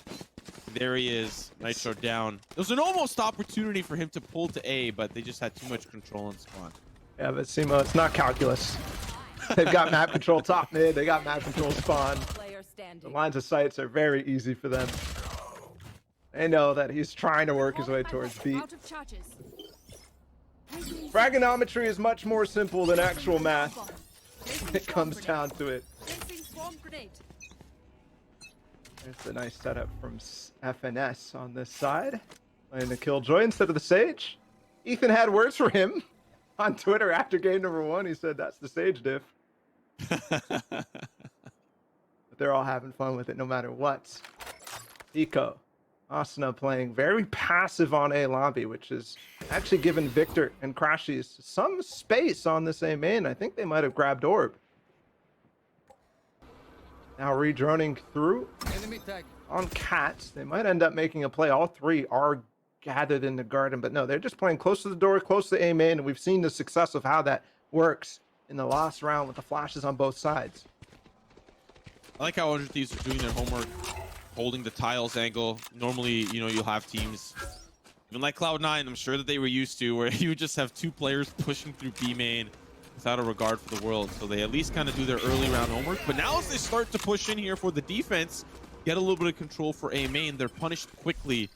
Speaker 1: There he is. Nitro down. There was an almost opportunity for him to pull to A, but they just had too much control in spawn.
Speaker 2: Yeah, but Simo, it's not calculus. They've got map control top mid. They got map control spawn. The lines of sights are very easy for them. They know that he's trying to work his way towards B. Fragonometry is much more simple than actual math. It comes down to it. There's a nice setup from FNS on this side. Playing the Killjoy instead of the Sage. Ethan had words for him on Twitter after game number 1. He said that's the Sage diff. But they're all having fun with it no matter what. Hiko. Asuna playing very passive on A lobby, which is actually given Victor and Crashies some space on this A main. I think they might have grabbed Orb. Now redroning through on Cats. They might end up making a play. All 3 are gathered in the garden, but no, they're just playing close to the door, close to A main, and we've seen the success of how that works in the last round with the flashes on both sides.
Speaker 1: I like how 100 Thieves are doing their homework, holding the tiles angle. Normally, you know, you'll have teams, even like Cloud9, I'm sure that they were used to, where you just have 2 players pushing through B main without a regard for the world. So they at least kind of do their early round homework. But now as they start to push in here for the defense, get a little bit of control for A main, they're punished quickly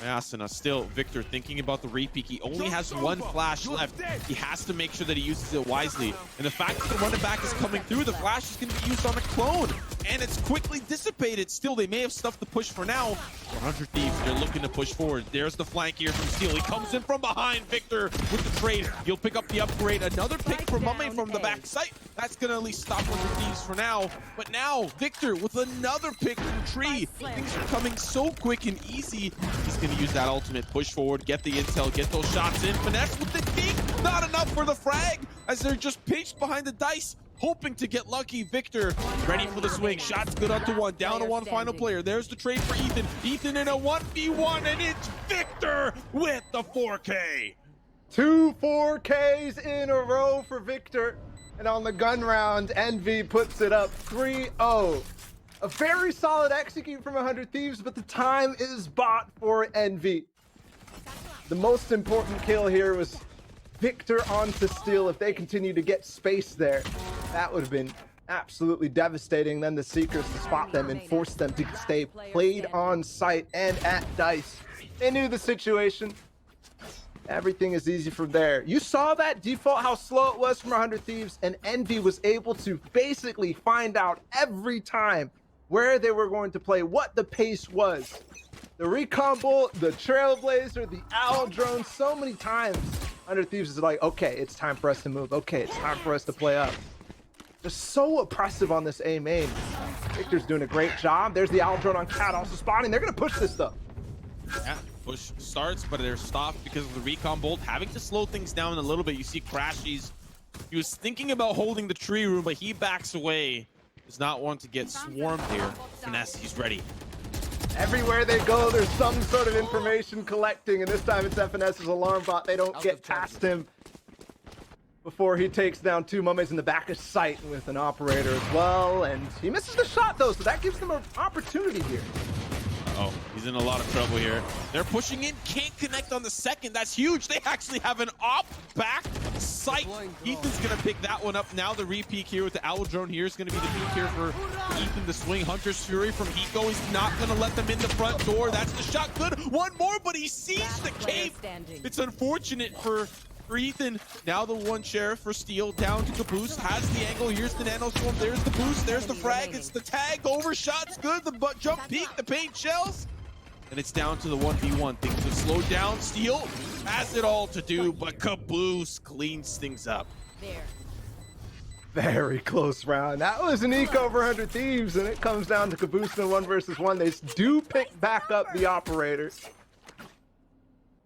Speaker 1: by Asuna. Still, Victor thinking about the repeat. He only has 1 flash left. He has to make sure that he uses it wisely. And the fact that the running back is coming through, the flash is going to be used on a clone. And it's quickly dissipated. Still, they may have stuff to push for now. 100 Thieves, they're looking to push forward. There's the flank here from Steel. He comes in from behind. Victor with the trade. He'll pick up the upgrade. Another pick from Mame from the back site. That's going to at least stop 100 Thieves for now. But now, Victor with another pick from Tree. Things are coming so quick and easy. He's going to use that ultimate, push forward, get the intel, get those shots in. Finesse with the dink. Not enough for the frag as they're just pinched behind the dice, hoping to get lucky. Victor ready for the swing. Shots good onto 1. Down to 1 final player. There's the trade for Ethan. Ethan in a 1v1, and it's Victor with the 4K.
Speaker 2: 2 4Ks in a row for Victor. And on the gun round, Envy puts it up 3-0. A very solid execute from 100 Thieves, but the time is bought for Envy. The most important kill here was Victor onto Steel. If they continue to get space there, that would have been absolutely devastating. Then the Seekers to spot them and force them to stay played on site and at Dice. They knew the situation. Everything is easy from there. You saw that default, how slow it was from 100 Thieves, and Envy was able to basically find out every time where they were going to play, what the pace was. The Recon Bolt, the Trailblazer, the Owl Drone, so many times 100 Thieves is like, okay, it's time for us to move. Okay, it's time for us to play up. They're so oppressive on this A main. Victor's doing a great job. There's the Owl Drone on Cat also spawning. They're gonna push this stuff.
Speaker 1: Yeah, push starts, but they're stopped because of the Recon Bolt having to slow things down a little bit. You see Crashies, he was thinking about holding the tree room, but he backs away. Does not want to get swarmed here. Finesse, he's ready.
Speaker 2: Everywhere they go, there's some sort of information collecting, and this time it's FNS's alarm bot. They don't get past him before he takes down two mummies in the back of sight with an operator as well, and he misses the shot though, so that gives them an opportunity here.
Speaker 1: Uh-oh, he's in a lot of trouble here. They're pushing in, can't connect on the second. That's huge. They actually have an op back sight. Ethan's gonna pick that one up. Now the re-peek here with the Owl Drone here is gonna be the peek here for Ethan to swing. Hunter's Fury from Hiko. He's not gonna let them in the front door. That's the shot. Good. One more, but he sees the cave. It's unfortunate for Ethan. Now the one sheriff for Steel down to Caboose, has the angle. Here's the nano storm. There's the boost. There's the frag. It's the tag. Overshot's good. The butt jump peek. The paint shells. And it's down to the 1v1. Things have slowed down. Steel has it all to do, but Caboose cleans things up.
Speaker 2: Very close round. That was an eco over 100 Thieves, and it comes down to Caboose in 1 versus 1. They do pick back up the operator.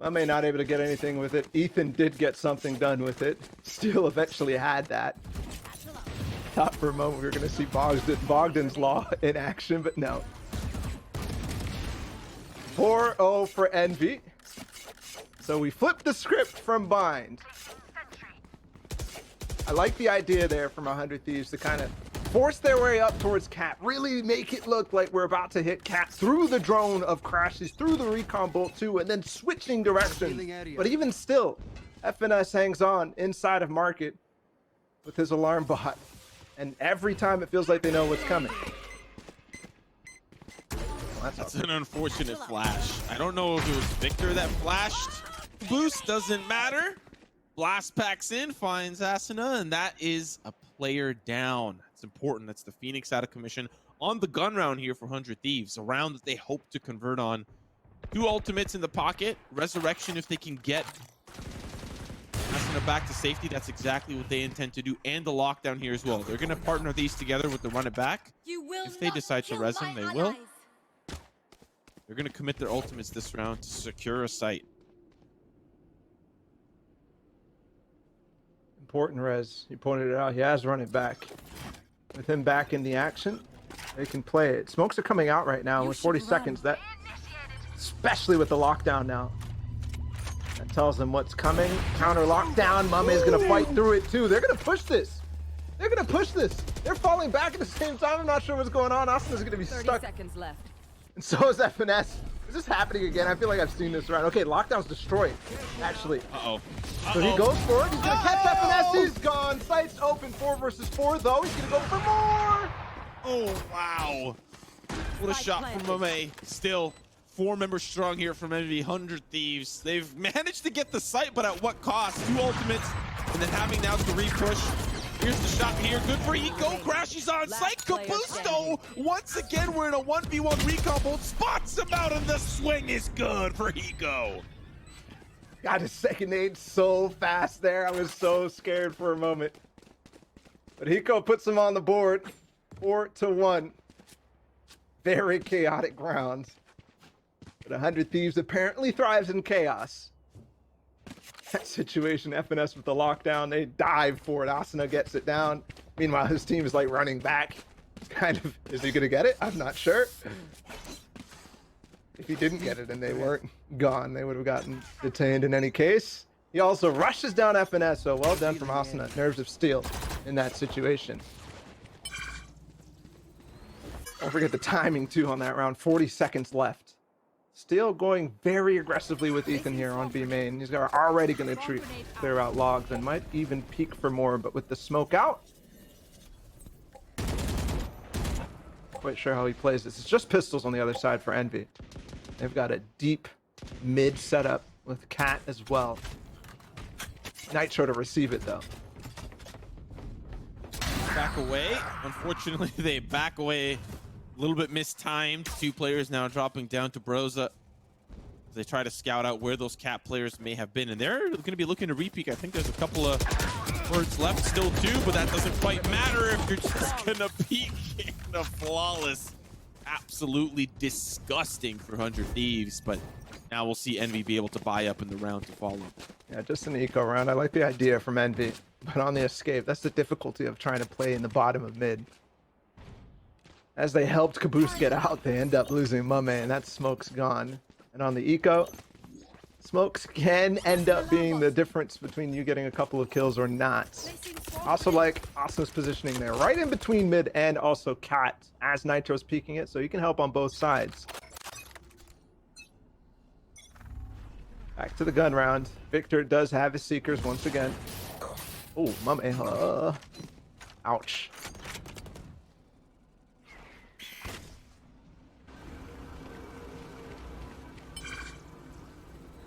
Speaker 2: I may not able to get anything with it. Ethan did get something done with it. Steel eventually had that. Thought for a moment we were going to see Bogdan's Law in action, but no. 4-0 for Envy. So we flipped the script from Bind. I like the idea there from 100 Thieves to kind of force their way up towards Cat. Really make it look like we're about to hit Cat through the drone of Crashes, through the Recon Bolt 2, and then switching direction. But even still, FNS hangs on inside of Market with his alarm bot. And every time it feels like they know what's coming.
Speaker 1: That's an unfortunate flash. I don't know if it was Victor that flashed. Boost doesn't matter. Blast packs in, finds Asuna, and that is a player down. It's important. That's the Phoenix out of commission on the gun round here for 100 Thieves. A round that they hope to convert on. 2 ultimates in the pocket. Resurrection if they can get Asuna back to safety. That's exactly what they intend to do. And the lockdown here as well. They're going to partner these together with the run it back. If they decide to res him, they will. They're going to commit their ultimates this round to secure a site.
Speaker 2: Important res. You pointed it out. He has run it back. With him back in the action, they can play it. Smokes are coming out right now with 40 seconds. That, especially with the lockdown now. That tells them what's coming. Counter lockdown. Mame is going to fight through it too. They're going to push this. They're going to push this. They're falling back at the same time. I'm not sure what's going on. Austin is going to be
Speaker 3: 30
Speaker 2: stuck.
Speaker 3: seconds left.
Speaker 2: And so is FNS. Is this happening again? I feel like I've seen this round. Okay, lockdown's destroyed, actually.
Speaker 1: Uh-oh.
Speaker 2: So he goes for it. He's going to catch FNS. He's gone. Sights open. 4 versus 4, though. He's going to go for more.
Speaker 1: Oh, wow. What a shot from Mame. Still, 4 members strong here from Envy. 100 Thieves. They've managed to get the site, but at what cost? 2 ultimates, and then having now to re-push. Here's the shot here. Good for Eco. Crashes on site. Capusto. Once again, we're in a 1v1 Recon Bolt. Spots him out, and the swing is good for Eco.
Speaker 2: Got his second nade so fast there. I was so scared for a moment. But Hiko puts him on the board. 4-1. Very chaotic rounds. But 100 Thieves apparently thrives in chaos. That situation, FNS with the lockdown, they dive for it. Asuna gets it down. Meanwhile, his team is like running back. Kind of, is he gonna get it? I'm not sure. If he didn't get it and they weren't gone, they would have gotten detained in any case. He also rushes down FNS, so well done from Asuna. Nerves of steel in that situation. Don't forget the timing too on that round. 40 seconds left. Still going very aggressively with Ethan here on B main. He's already going to clear out logs and might even peek for more, but with the smoke out, quite sure how he plays this. It's just pistols on the other side for Envy. They've got a deep mid setup with Cat as well. Nitro to receive it though.
Speaker 1: Back away. Unfortunately, they back away. A little bit mistimed. Two players now dropping down to Broza. They try to scout out where those Cat players may have been, and they're going to be looking to repeak. I think there's a couple of birds left still too, but that doesn't quite matter if you're just going to peek in a flawless, absolutely disgusting for 100 Thieves. But now we'll see Envy be able to buy up in the round to follow.
Speaker 2: Yeah, just an eco round. I like the idea from Envy, but on the escape, that's the difficulty of trying to play in the bottom of mid. As they helped Caboose get out, they end up losing Mame, and that smoke's gone. And on the eco, smokes can end up being the difference between you getting a couple of kills or not. Also like Awesome's positioning there, right in between mid and also Cat, as Nitro's peeking it, so you can help on both sides. Back to the gun round. Victor does have his Seekers once again. Oh, Mame. Ouch.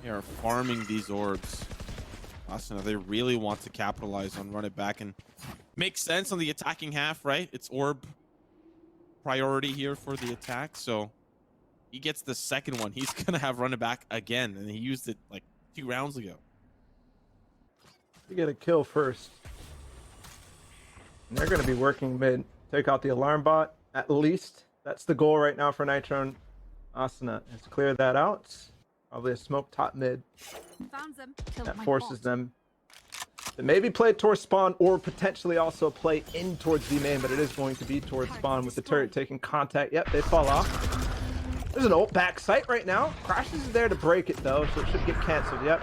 Speaker 1: They are farming these orbs. Awesome. They really want to capitalize on run it back, and makes sense on the attacking half, right? It's orb priority here for the attack, so he gets the second one. He's gonna have run it back again, and he used it like 2 rounds ago.
Speaker 2: You get a kill first. And they're gonna be working mid. Take out the alarm bot, at least. That's the goal right now for Nitro and Asuna, is to clear that out. Probably a smoke top mid. That forces them to maybe play towards spawn or potentially also play in towards the main, but it is going to be towards spawn with the turret taking contact. Yep, they fall off. There's an ult back site right now. Crashes is there to break it though, so it should get canceled. Yep.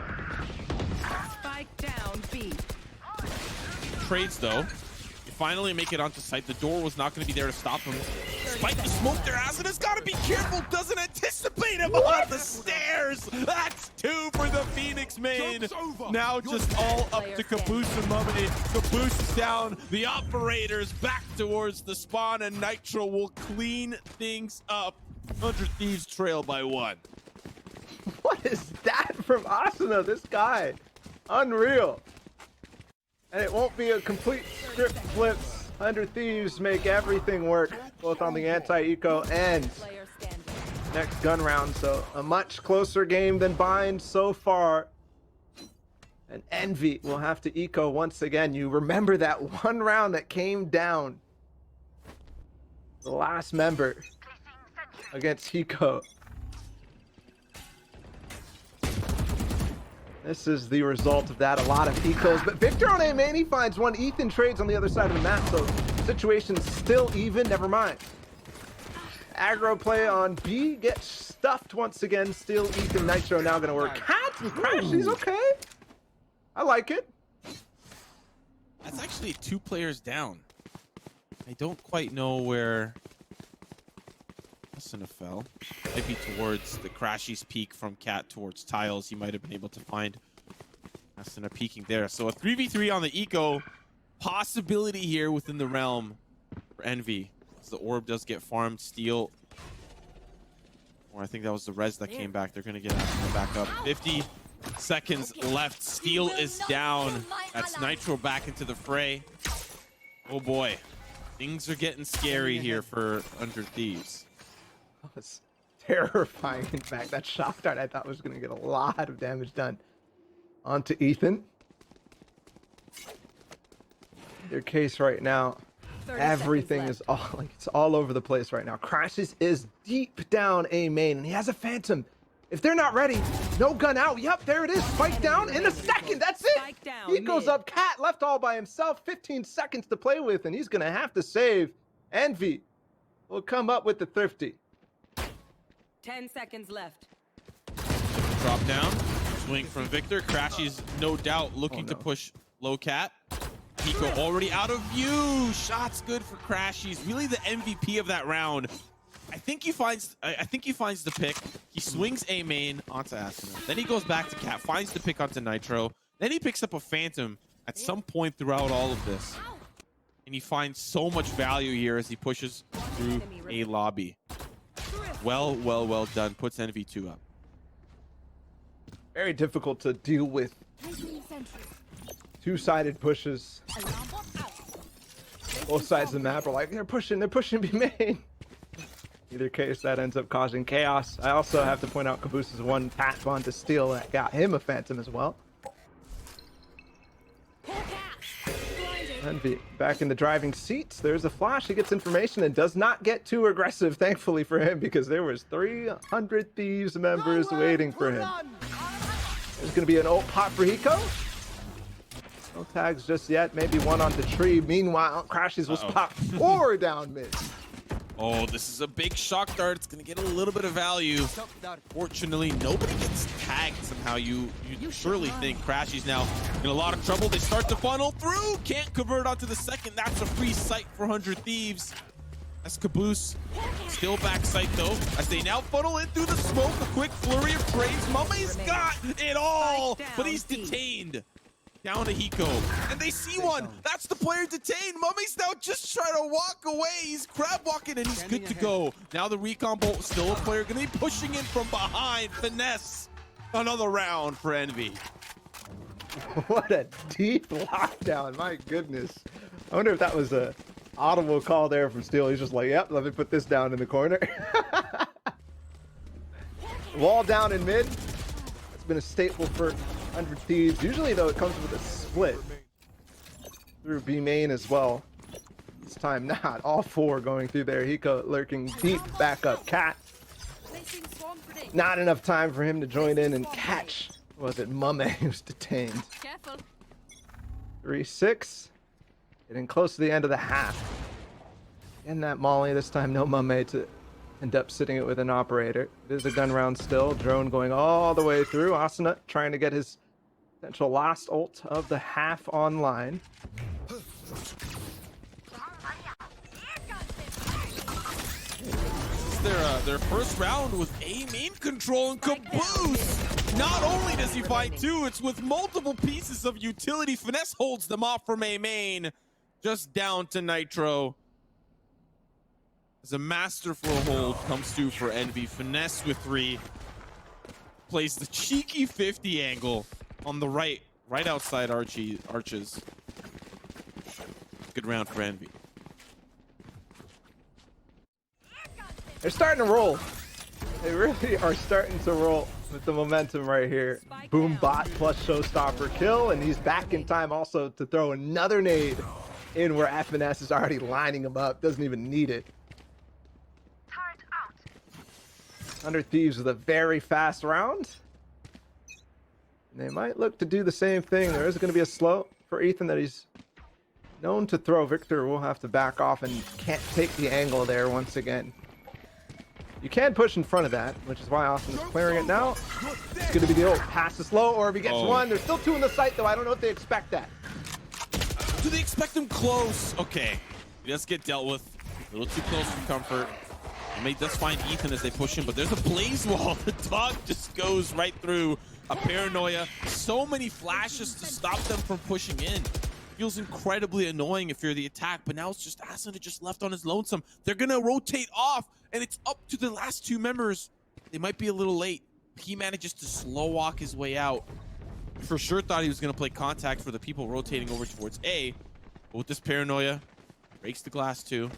Speaker 3: Spike down B.
Speaker 1: Trades though. Finally make it onto site. The door was not going to be there to stop him. Despite the smoke there, Asuna's got to be careful. Doesn't anticipate him on the stairs. That's 2 for the Phoenix main. Now just all up to Caboose and Mummy. Caboose is down. The operators back towards the spawn, and Nitro will clean things up. 100 Thieves trail by 1.
Speaker 2: What is that from Asuna? This guy. Unreal. And it won't be a complete script flips. 100 Thieves make everything work, both on the anti-eco and next gun round. So a much closer game than Bind so far. And Envy will have to eco once again. You remember that one round that came down. The last member against Hiko. This is the result of that. A lot of ecos, but Victor on A main, he finds one. Ethan trades on the other side of the map, so situation's still even. Never mind. Aggro play on B gets stuffed once again. Still Ethan. Nitro now gonna work. Cat and Crash, he's okay. I like it.
Speaker 1: That's actually 2 players down. I don't quite know where Asuna fell. Maybe towards the Crashy's peak from Cat towards Tiles. He might have been able to find Asuna peeking there. So a 3v3 on the eco. Possibility here within the realm for Envy. As the orb does get farmed. Steel. Or I think that was the res that came back. They're going to get Asuna back up. 50 seconds left. Steel is down. That's Nitro back into the fray. Oh boy. Things are getting scary here for 100 Thieves.
Speaker 2: That was terrifying. In fact, that shock dart I thought was going to get a lot of damage done. Onto Ethan. Their case right now, everything is all over the place right now. Crashes is deep down A main, and he has a Phantom. If they're not ready, no gun out. Yep, there it is. Spike down in a second. That's it. He goes up. Cat left all by himself. 15 seconds to play with, and he's going to have to save. Envy will come up with the thrifty.
Speaker 3: 10 seconds left.
Speaker 1: Drop down. Swing from Victor. Crashy's no doubt looking to push low Cat. Hiko already out of view. Shots good for Crashies. Really the MVP of that round. I think he finds the pick. He swings A main onto Asuna. Then he goes back to Cat, finds the pick onto Nitro. Then he picks up a Phantom at some point throughout all of this. And he finds so much value here as he pushes through a lobby. Well done. Puts NV2 up.
Speaker 2: Very difficult to deal with. Two-sided pushes. Both sides of the map are like, they're pushing B main. Either case, that ends up causing chaos. I also have to point out Cabooses one tap onto Steel that got him a Phantom as well. Envy back in the driving seat. There's a flash. He gets information and does not get too aggressive, thankfully for him, because there was 300 Thieves members waiting for him. There's going to be an ult pop for Hiko. No tags just yet. Maybe one on the tree. Meanwhile, Crashies will pop 4 down mid.
Speaker 1: Oh, this is a big shock dart. It's going to get a little bit of value. Fortunately, nobody gets tagged somehow. You surely think Crashies now in a lot of trouble. They start to funnel through. Can't convert onto the second. That's a free sight for 100 Thieves. That's Caboose. Still back sight, though, as they now funnel in through the smoke. A quick flurry of trades. Mummy's got it all, but he's detained. Down to Hiko, and they see one. That's the player detained. Mummy's now just trying to walk away. He's crab walking, and he's good to go. Now the recon bolt, still a player gonna be pushing in from behind. Finesse. Another round for Envy.
Speaker 2: What a deep lockdown, my goodness. I wonder if that was a audible call there from Steel. He's just like, yep, let me put this down in the corner. Wall down in mid. It's been a staple for 100 Thieves. Usually, though, it comes with a split through B main as well. This time not. All 4 going through there. Hiko lurking deep back up. Cat. Not enough time for him to join in and catch. Was it Mame who's detained? 3-6. Getting close to the end of the half. In that Molly, this time no Mame to end up sitting it with an operator. There's a gun round still. Drone going all the way through. Asuna trying to get his potential last ult of the half online.
Speaker 1: Their first round with A main control and Caboose. Not only does he find 2, it's with multiple pieces of utility. Finesse holds them off from A main. Just down to Nitro. As a masterful hold comes through for Envy. Finesse with 3. Plays the cheeky 50 angle on the right outside arches. Good round for Envy.
Speaker 2: They're starting to roll. They really are starting to roll with the momentum right here. Boom bot plus showstopper kill, and he's back in time also to throw another nade in where FNS is already lining him up. Doesn't even need it. 100 Thieves with a very fast round. And they might look to do the same thing. There is going to be a slow for Ethan that he's known to throw. Victor will have to back off and can't take the angle there once again. You can push in front of that, which is why Austin is clearing it now. It's going to be the old pass to slow, or if he gets one. There's still 2 in the site, though. I don't know if they expect that.
Speaker 1: Do they expect him close? Okay. He does get dealt with. A little too close for comfort. Mate does find Ethan as they push him, but there's a blaze wall. The dog just goes right through. A paranoia. So many flashes to stop them from pushing in. Feels incredibly annoying if you're the attack, but now it's just Asuna just left on his lonesome. They're gonna rotate off, and it's up to the last 2 members. They might be a little late. He manages to slow walk his way out. For sure thought he was gonna play contact for the people rotating over towards A, but with this paranoia, breaks the glass too.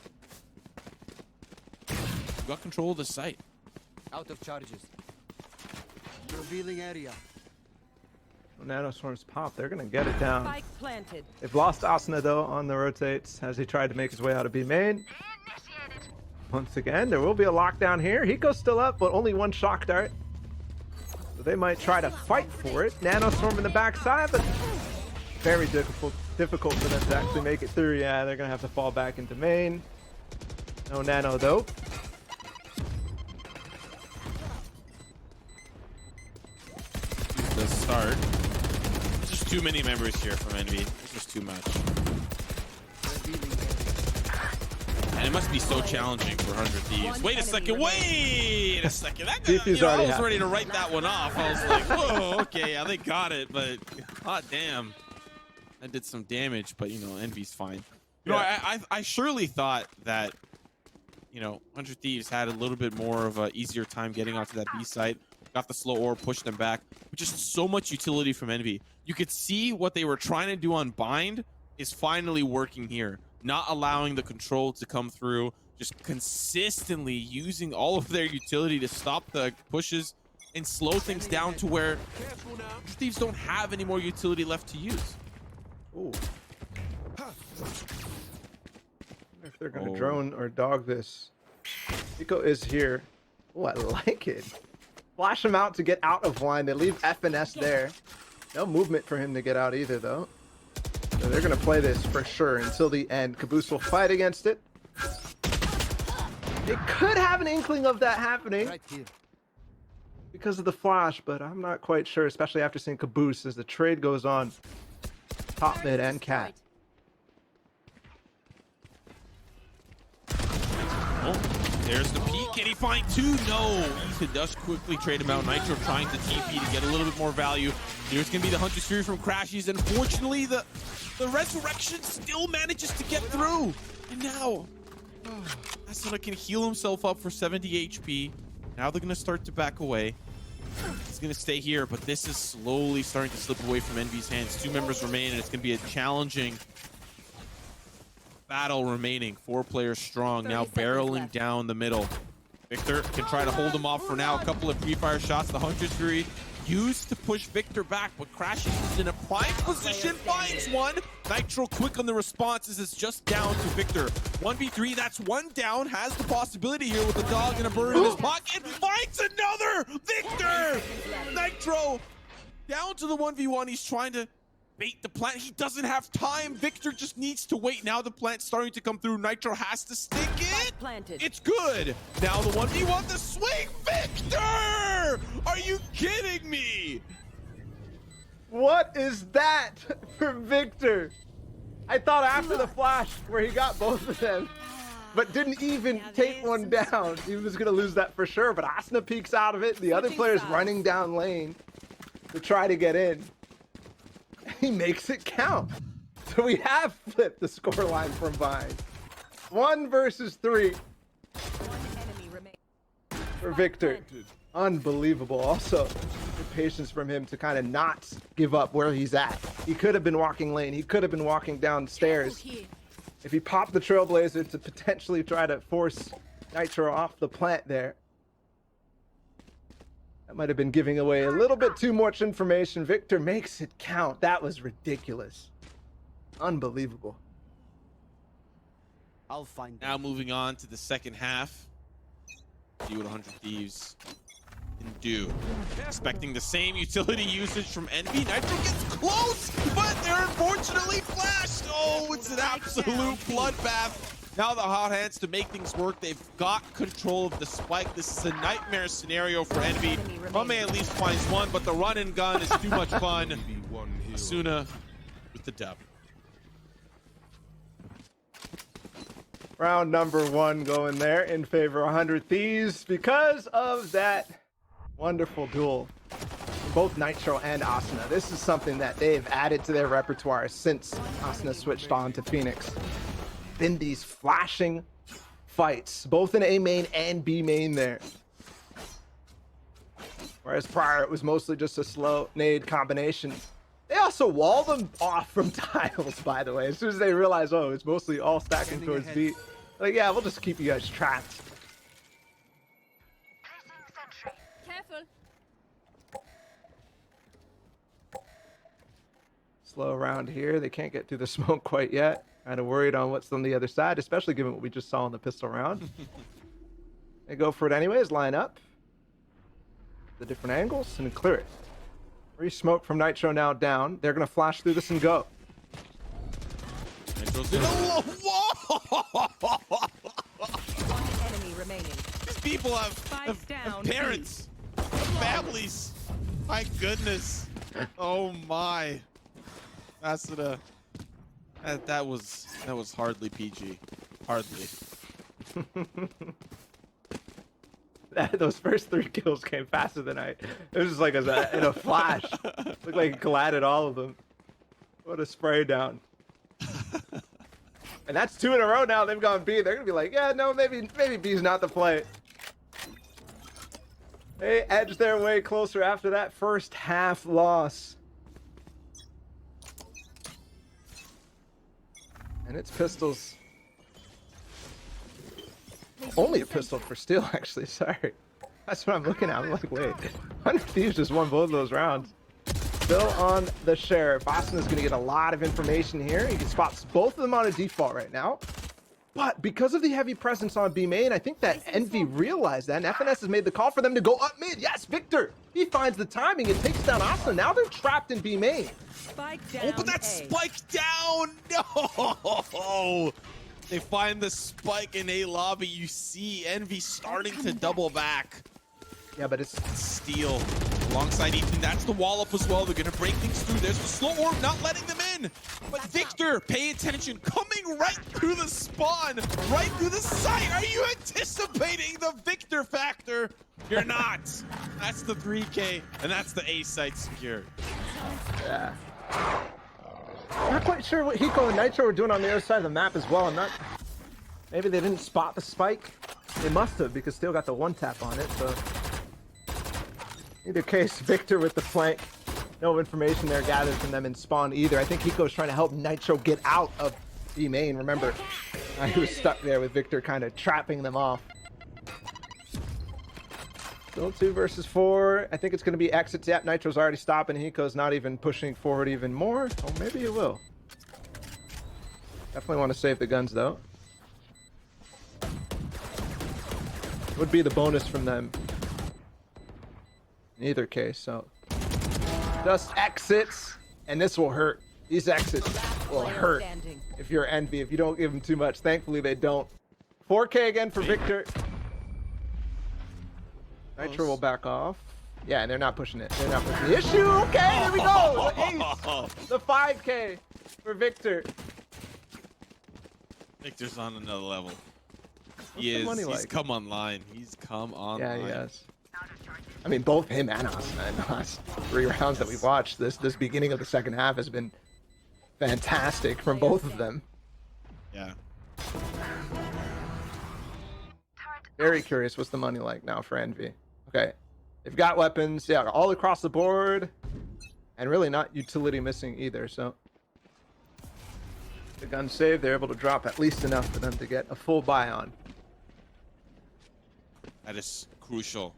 Speaker 1: Got control of the site.
Speaker 4: Out of charges. Revealing area.
Speaker 2: Nanoswarms pop. They're going to get it down.
Speaker 3: Spike planted.
Speaker 2: They've lost Asuna, though, on the rotates as he tried to make his way out of B main. Once again, there will be a lockdown here. Hiko's still up, but only 1 shock dart. So they might try to fight for it. Nanoswarm in the backside, but very difficult for them to actually make it through. Yeah, they're going to have to fall back into main. No nano, though.
Speaker 1: The start. There's just too many members here from Envy. It's just too much.
Speaker 4: Revealing area.
Speaker 1: And it must be so challenging for 100 Thieves. Wait a second, wait a second. That guy,
Speaker 2: DP's
Speaker 1: I
Speaker 2: already
Speaker 1: was
Speaker 2: happened.
Speaker 1: ready to write that one off. I was like, whoa, okay, yeah, they got it, but hot damn. I did some damage, but Envy's fine. I surely thought that 100 Thieves had a little bit more of an easier time getting onto that B site. Got the slow orb, pushed them back. But just so much utility from Envy. You could see what they were trying to do on Bind is finally working here. Not allowing the control to come through. Just consistently using all of their utility to stop the pushes and slow things down to where Thieves don't have any more utility left to use.
Speaker 2: Ooh. If they're gonna drone or dog this. Nico is here. Oh, I like it. Flash him out to get out of line. They leave F and S there. No movement for him to get out either, though. So they're gonna play this for sure until the end. Caboose will fight against it. They could have an inkling of that happening
Speaker 4: Right here.
Speaker 2: because of the flash, but I'm not quite sure, especially after seeing Caboose as the trade goes on. Top mid and cat.
Speaker 1: Oh, there's the peek. Can he find two? No. Ethan does quickly trade him out. Nitro trying to TP to get a little bit more value. Here's going to be the Hunter's Fury from Crashies. Unfortunately, the Resurrection still manages to get through. And now, Asuna can heal himself up for 70 HP. Now they're going to start to back away. He's going to stay here, but this is slowly starting to slip away from Envy's hands. 2 members remain, and it's going to be a challenging battle remaining. 4 players strong, now barreling down the middle. Victor can try to hold him off for now. A couple of pre-fire shots. The Hunter's Fury used to push Victor back, but Crashes is in a prime position, finds one. Nitro quick on the responses, is just down to Victor. 1v3, that's one down, has the possibility here with a dog and a bird in his pocket. Finds another! Victor! Nitro down to the 1v1. He's trying to bait the plant. He doesn't have time. Victor just needs to wait. Now the plant's starting to come through. Nitro has to stick it.
Speaker 3: Planted.
Speaker 1: It's good. Now the 1v1, the swing. Victor! Are you kidding me?
Speaker 2: What is that for Victor? I thought after the flash where he got both of them, but didn't even take one down, he was gonna lose that for sure. But Asuna peeks out of it. The other player's running down lane to try to get in. He makes it count. So we have flipped the scoreline from Vine. 1 versus 3 for Victor. Unbelievable. Also, the patience from him to kind of not give up where he's at. He could have been walking lane. He could have been walking downstairs. If he popped the Trailblazer to potentially try to force Nitro off the plant there. That might have been giving away a little bit too much information. Victor makes it count. That was ridiculous. Unbelievable.
Speaker 4: I'll find
Speaker 1: Now moving on to the second half. See what 100 Thieves can do. Expecting the same utility usage from Envy. Nitro gets close, but they're unfortunately flashed. Oh, it's an absolute bloodbath. Now the hot hands to make things work. They've got control of the spike. This is a nightmare scenario for Envy. Mame at least finds one, but the run and gun is too much fun. Asuna with the dub.
Speaker 2: Round number 1 going there in favor of 100 Thieves because of that wonderful duel. Both Nitro and Asuna. This is something that they've added to their repertoire since Asuna switched on to Phoenix. Been these flashing fights, both in A main and B main there. Whereas prior, it was mostly just a slow nade combination. They also wall them off from tiles, by the way. As soon as they realize, oh, it's mostly all stacking towards B. Like, yeah, we'll just keep you guys trapped.
Speaker 3: Careful.
Speaker 2: Slow around here. They can't get through the smoke quite yet. Kind of worried on what's on the other side, especially given what we just saw in the pistol round. They go for it anyways, line up. The different angles and clear it. Free smoke from Nitro now down. They're going to flash through this and go.
Speaker 1: Nitro's in. Whoa!
Speaker 3: One enemy remaining.
Speaker 1: These people have parents, have families. My goodness. Oh my. Asuna That was hardly PG. Hardly.
Speaker 2: Those first 3 kills came faster than it was just like in a flash. Looked like he collided all of them. What a spray down. And that's 2 in a row now. They've gone B. They're gonna be like, yeah, no, maybe B's not the play. They edged their way closer after that first half loss. And it's pistols. Only a pistol for Steel, actually. Sorry. That's what I'm looking at. I'm like, wait. Thieves just won both of those rounds. Still on the sheriff. Boston is going to get a lot of information here. He can spot both of them on a default right now. But because of the heavy presence on B main, I think that Envy realized that. And FNS has made the call for them to go up mid. Yes, Victor. He finds the timing and takes down Asuna. Now they're trapped in B main.
Speaker 3: Spike down.
Speaker 1: Oh, but that's spiked down. No. They find the spike in A lobby. You see Envy starting to double back.
Speaker 2: Yeah, but it's
Speaker 1: Steel alongside Ethan. That's the wall up as well. They're going to break things through. There's the slow orb not letting them in. But Victor, pay attention. Coming right through the spawn. Right through the site. Are you anticipating the Victor factor? You're not. That's the 3K. And that's the A site secured.
Speaker 2: Yeah. Not quite sure what Hiko and Nitro were doing on the other side of the map as well. Maybe they didn't spot the spike. They must have, because Steel got the 1-tap on it. So either case, Victor with the flank. No information there gathered from them in spawn either. I think Hiko's trying to help Nitro get out of B main. Remember, he was stuck there with Victor kind of trapping them off. Still 2 versus 4. I think it's going to be exits. Yep, Nitro's already stopping. Hiko's not even pushing forward even more. Oh, maybe he will. Definitely want to save the guns, though. Would be the bonus from them. In either case, so. Just exits, and this will hurt. These exits will hurt if you're Envy, if you don't give them too much. Thankfully, they don't. 4K again for Victor. Nitro will back off. Yeah, and they're not pushing it. They're not pushing the issue. Okay, there we go. The ace. The 5K for Victor.
Speaker 1: Victor's on another level. He's come online. He's come online.
Speaker 2: Yeah, he has. I mean, both him and Asuna in the last 3 rounds that we've watched. This beginning of the second half has been fantastic from both of them.
Speaker 1: Yeah.
Speaker 2: Very curious what's the money like now for Envy. Okay, they've got weapons, yeah, all across the board, and really not utility missing either. So the gun save, they're able to drop at least enough for them to get a full buy on.
Speaker 1: That is crucial.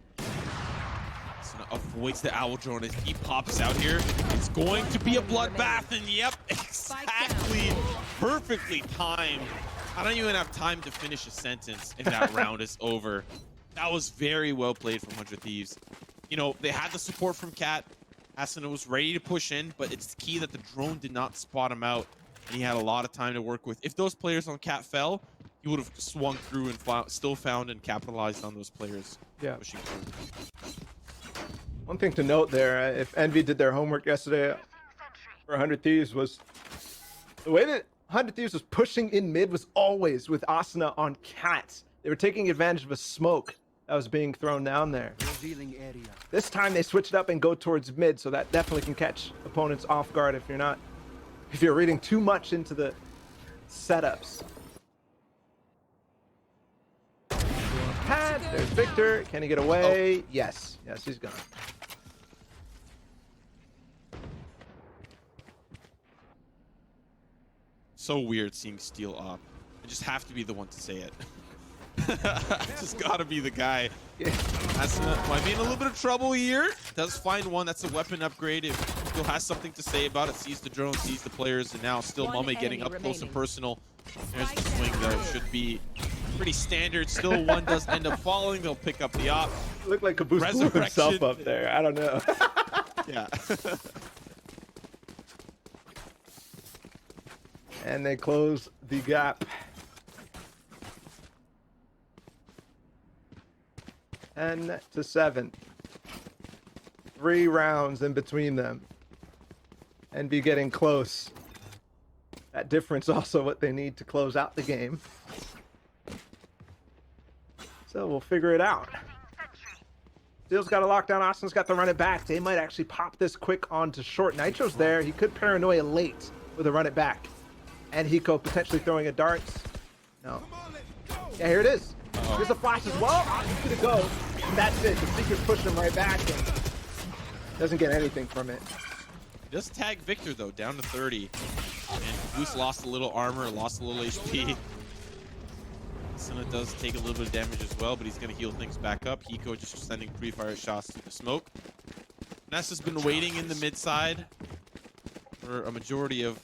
Speaker 1: So avoids the owl drone as he pops out here. It's going to be a bloodbath, and yep, exactly, perfectly timed. I don't even have time to finish a sentence, and that round is over. That was very well played from 100 Thieves. You know, they had the support from Cat. Asuna was ready to push in, but it's key that the drone did not spot him out, and he had a lot of time to work with. If those players on Cat fell, he would have swung through and still found and capitalized on those players pushing through.
Speaker 2: One thing to note there, if Envy did their homework yesterday for 100 Thieves, was the way that 100 Thieves was pushing in mid was always with Asuna on Cat. They were taking advantage of a smoke that was being thrown down there. This time they switched up and go towards mid, so that definitely can catch opponents off guard if you're reading too much into the setups. Cat, there's Victor. Can he get away? Yes, he's gone.
Speaker 1: So weird seeing Steel up. I just have to be the one to say it. Just gotta be the guy. Might be in a little bit of trouble here. Does find one. That's a weapon upgrade. If Steel has something to say about it, sees the drone, sees the players, and now still Mummy getting up close and personal. There's the swing though. Should be pretty standard. Still one does end up falling. They'll pick up the op.
Speaker 2: Looked like Caboose blew himself up there. I don't know.
Speaker 1: Yeah.
Speaker 2: And they close the gap. 10-7. 3 rounds in between them. Envy getting close. That difference also what they need to close out the game. So we'll figure it out. Steel's got a lockdown. Austin's got to run it back. They might actually pop this quick onto short. Nitro's there. He could paranoia late with a run it back. And Hiko potentially throwing a darts. No. Yeah, here it is. Here's a flash as well. Austin's gonna go. And that's it. The Seekers push him right back and doesn't get anything from it.
Speaker 1: Just tag Victor though, down to 30. And Goose lost a little armor, lost a little HP. Senna does take a little bit of damage as well, but he's going to heal things back up. Hiko just sending pre-fire shots through the smoke. Nessa's been waiting in the mid side for a majority of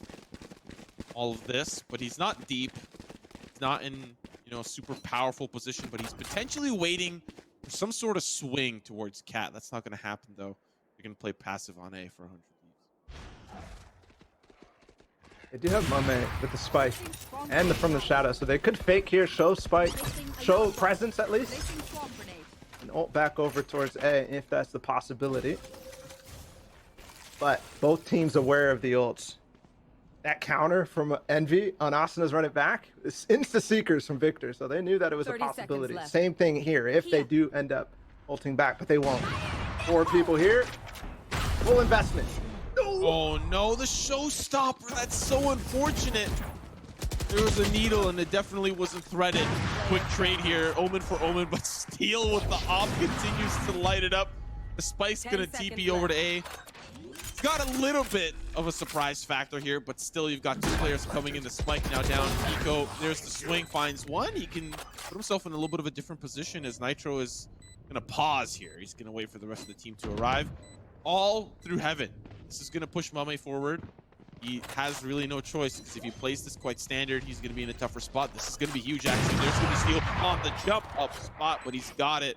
Speaker 1: all of this, but he's not deep. He's not in, you know, a super powerful position, but he's potentially waiting for some sort of swing towards Cat. That's not going to happen though. You're going to play passive on A for 100 Thieves.
Speaker 2: They do have Mame with the spike and the from the shadow, so they could fake here, show spike, show presence at least, and ult back over towards A if that's the possibility. But both teams aware of the ults. That counter from Envy on Asana's run it back, it's insta seekers from Victor, so they knew that it was a possibility. Same thing here if they do end up ulting back, but they won't. 4 people here, full investment.
Speaker 1: Oh no, the showstopper. That's so unfortunate. There was a needle and it definitely wasn't threaded. Quick trade here, Omen for Omen, but Steel with the op continues to light it up. The Spike's gonna TP over to A. It's got a little bit of a surprise factor here, but still you've got 2 players coming in. The Spike now down. Eco, there's the swing, finds one. He can put himself in a little bit of a different position as Nitro is gonna pause here. He's gonna wait for the rest of the team to arrive. All through heaven. This is going to push Mame forward. He has really no choice because if he plays this quite standard, he's going to be in a tougher spot. This is going to be huge action. There's going to be Steel on the jump up spot, but he's got it.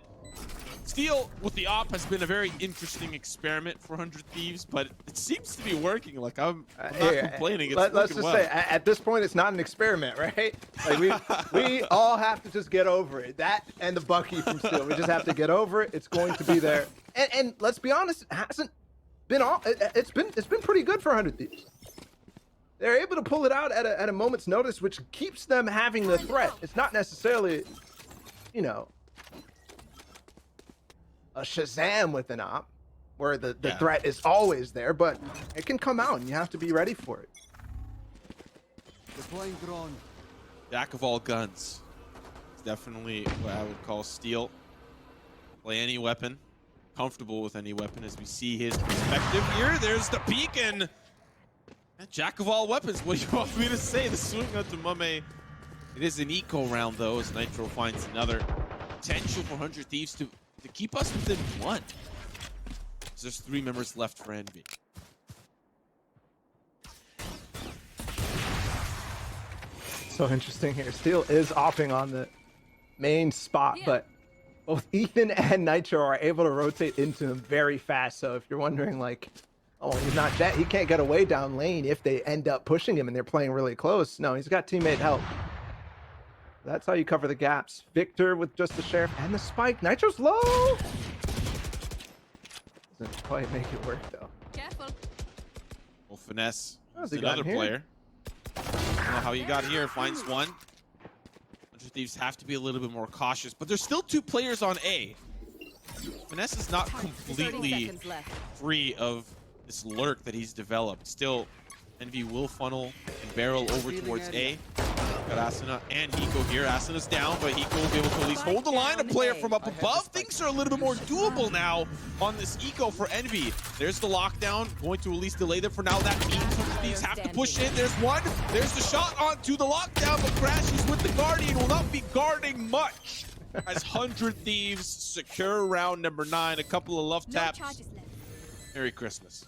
Speaker 1: Steel with the op has been a very interesting experiment for 100 Thieves, but it seems to be working. Like, I'm not complaining. It's
Speaker 2: let's just say, at this point, it's not an experiment, right? Like we all have to just get over it. That and the Bucky from Steel. We just have to get over it. It's going to be there. And let's be honest, it hasn't been all. It's been pretty good for 100 Thieves. They're able to pull it out at a moment's notice, which keeps them having the threat. It's not necessarily, you know, a Shazam with an op, where the threat is always there, but it can come out and you have to be ready for it.
Speaker 4: Deploying drone.
Speaker 1: Jack of all guns. It's definitely what I would call Steel. Play any weapon. Comfortable with any weapon as we see his perspective here. There's the peek and Jack of all weapons. What do you want me to say? The swing out to Mame. It is an eco round though as Nitro finds another potential for 100 Thieves to keep us within 1. There's 3 members left for Envy.
Speaker 2: So interesting here. Steel is opping on the main spot, but both Ethan and Nitro are able to rotate into him very fast. So if you're wondering, like, oh, he's not dead, he can't get away down lane if they end up pushing him and they're playing really close. No, he's got teammate help. That's how you cover the gaps. Victor with just the Sheriff and the Spike. Nitro's low! Doesn't quite make it work, though.
Speaker 3: Careful.
Speaker 1: Well, Finesse
Speaker 2: How's
Speaker 1: is
Speaker 2: he got
Speaker 1: another
Speaker 2: here?
Speaker 1: player. I don't know how he got here. Finds one. 100 Thieves have to be a little bit more cautious, but there's still 2 players on A. Finesse is not completely free of this lurk that he's developed. Still, Envy will funnel and barrel over towards A. Got Asuna and Hiko here. Asuna's down, but Hiko will be able to at least hold the line. A player from up above. Things are a little bit more doable now on this Eco for Envy. There's the lockdown. Going to at least delay them for now. That means 100 Thieves have to push in. There's one. There's the shot onto the lockdown, but crashes with the Guardian. Will not be guarding much as 100 Thieves secure round number 9. A couple of love taps. Merry Christmas.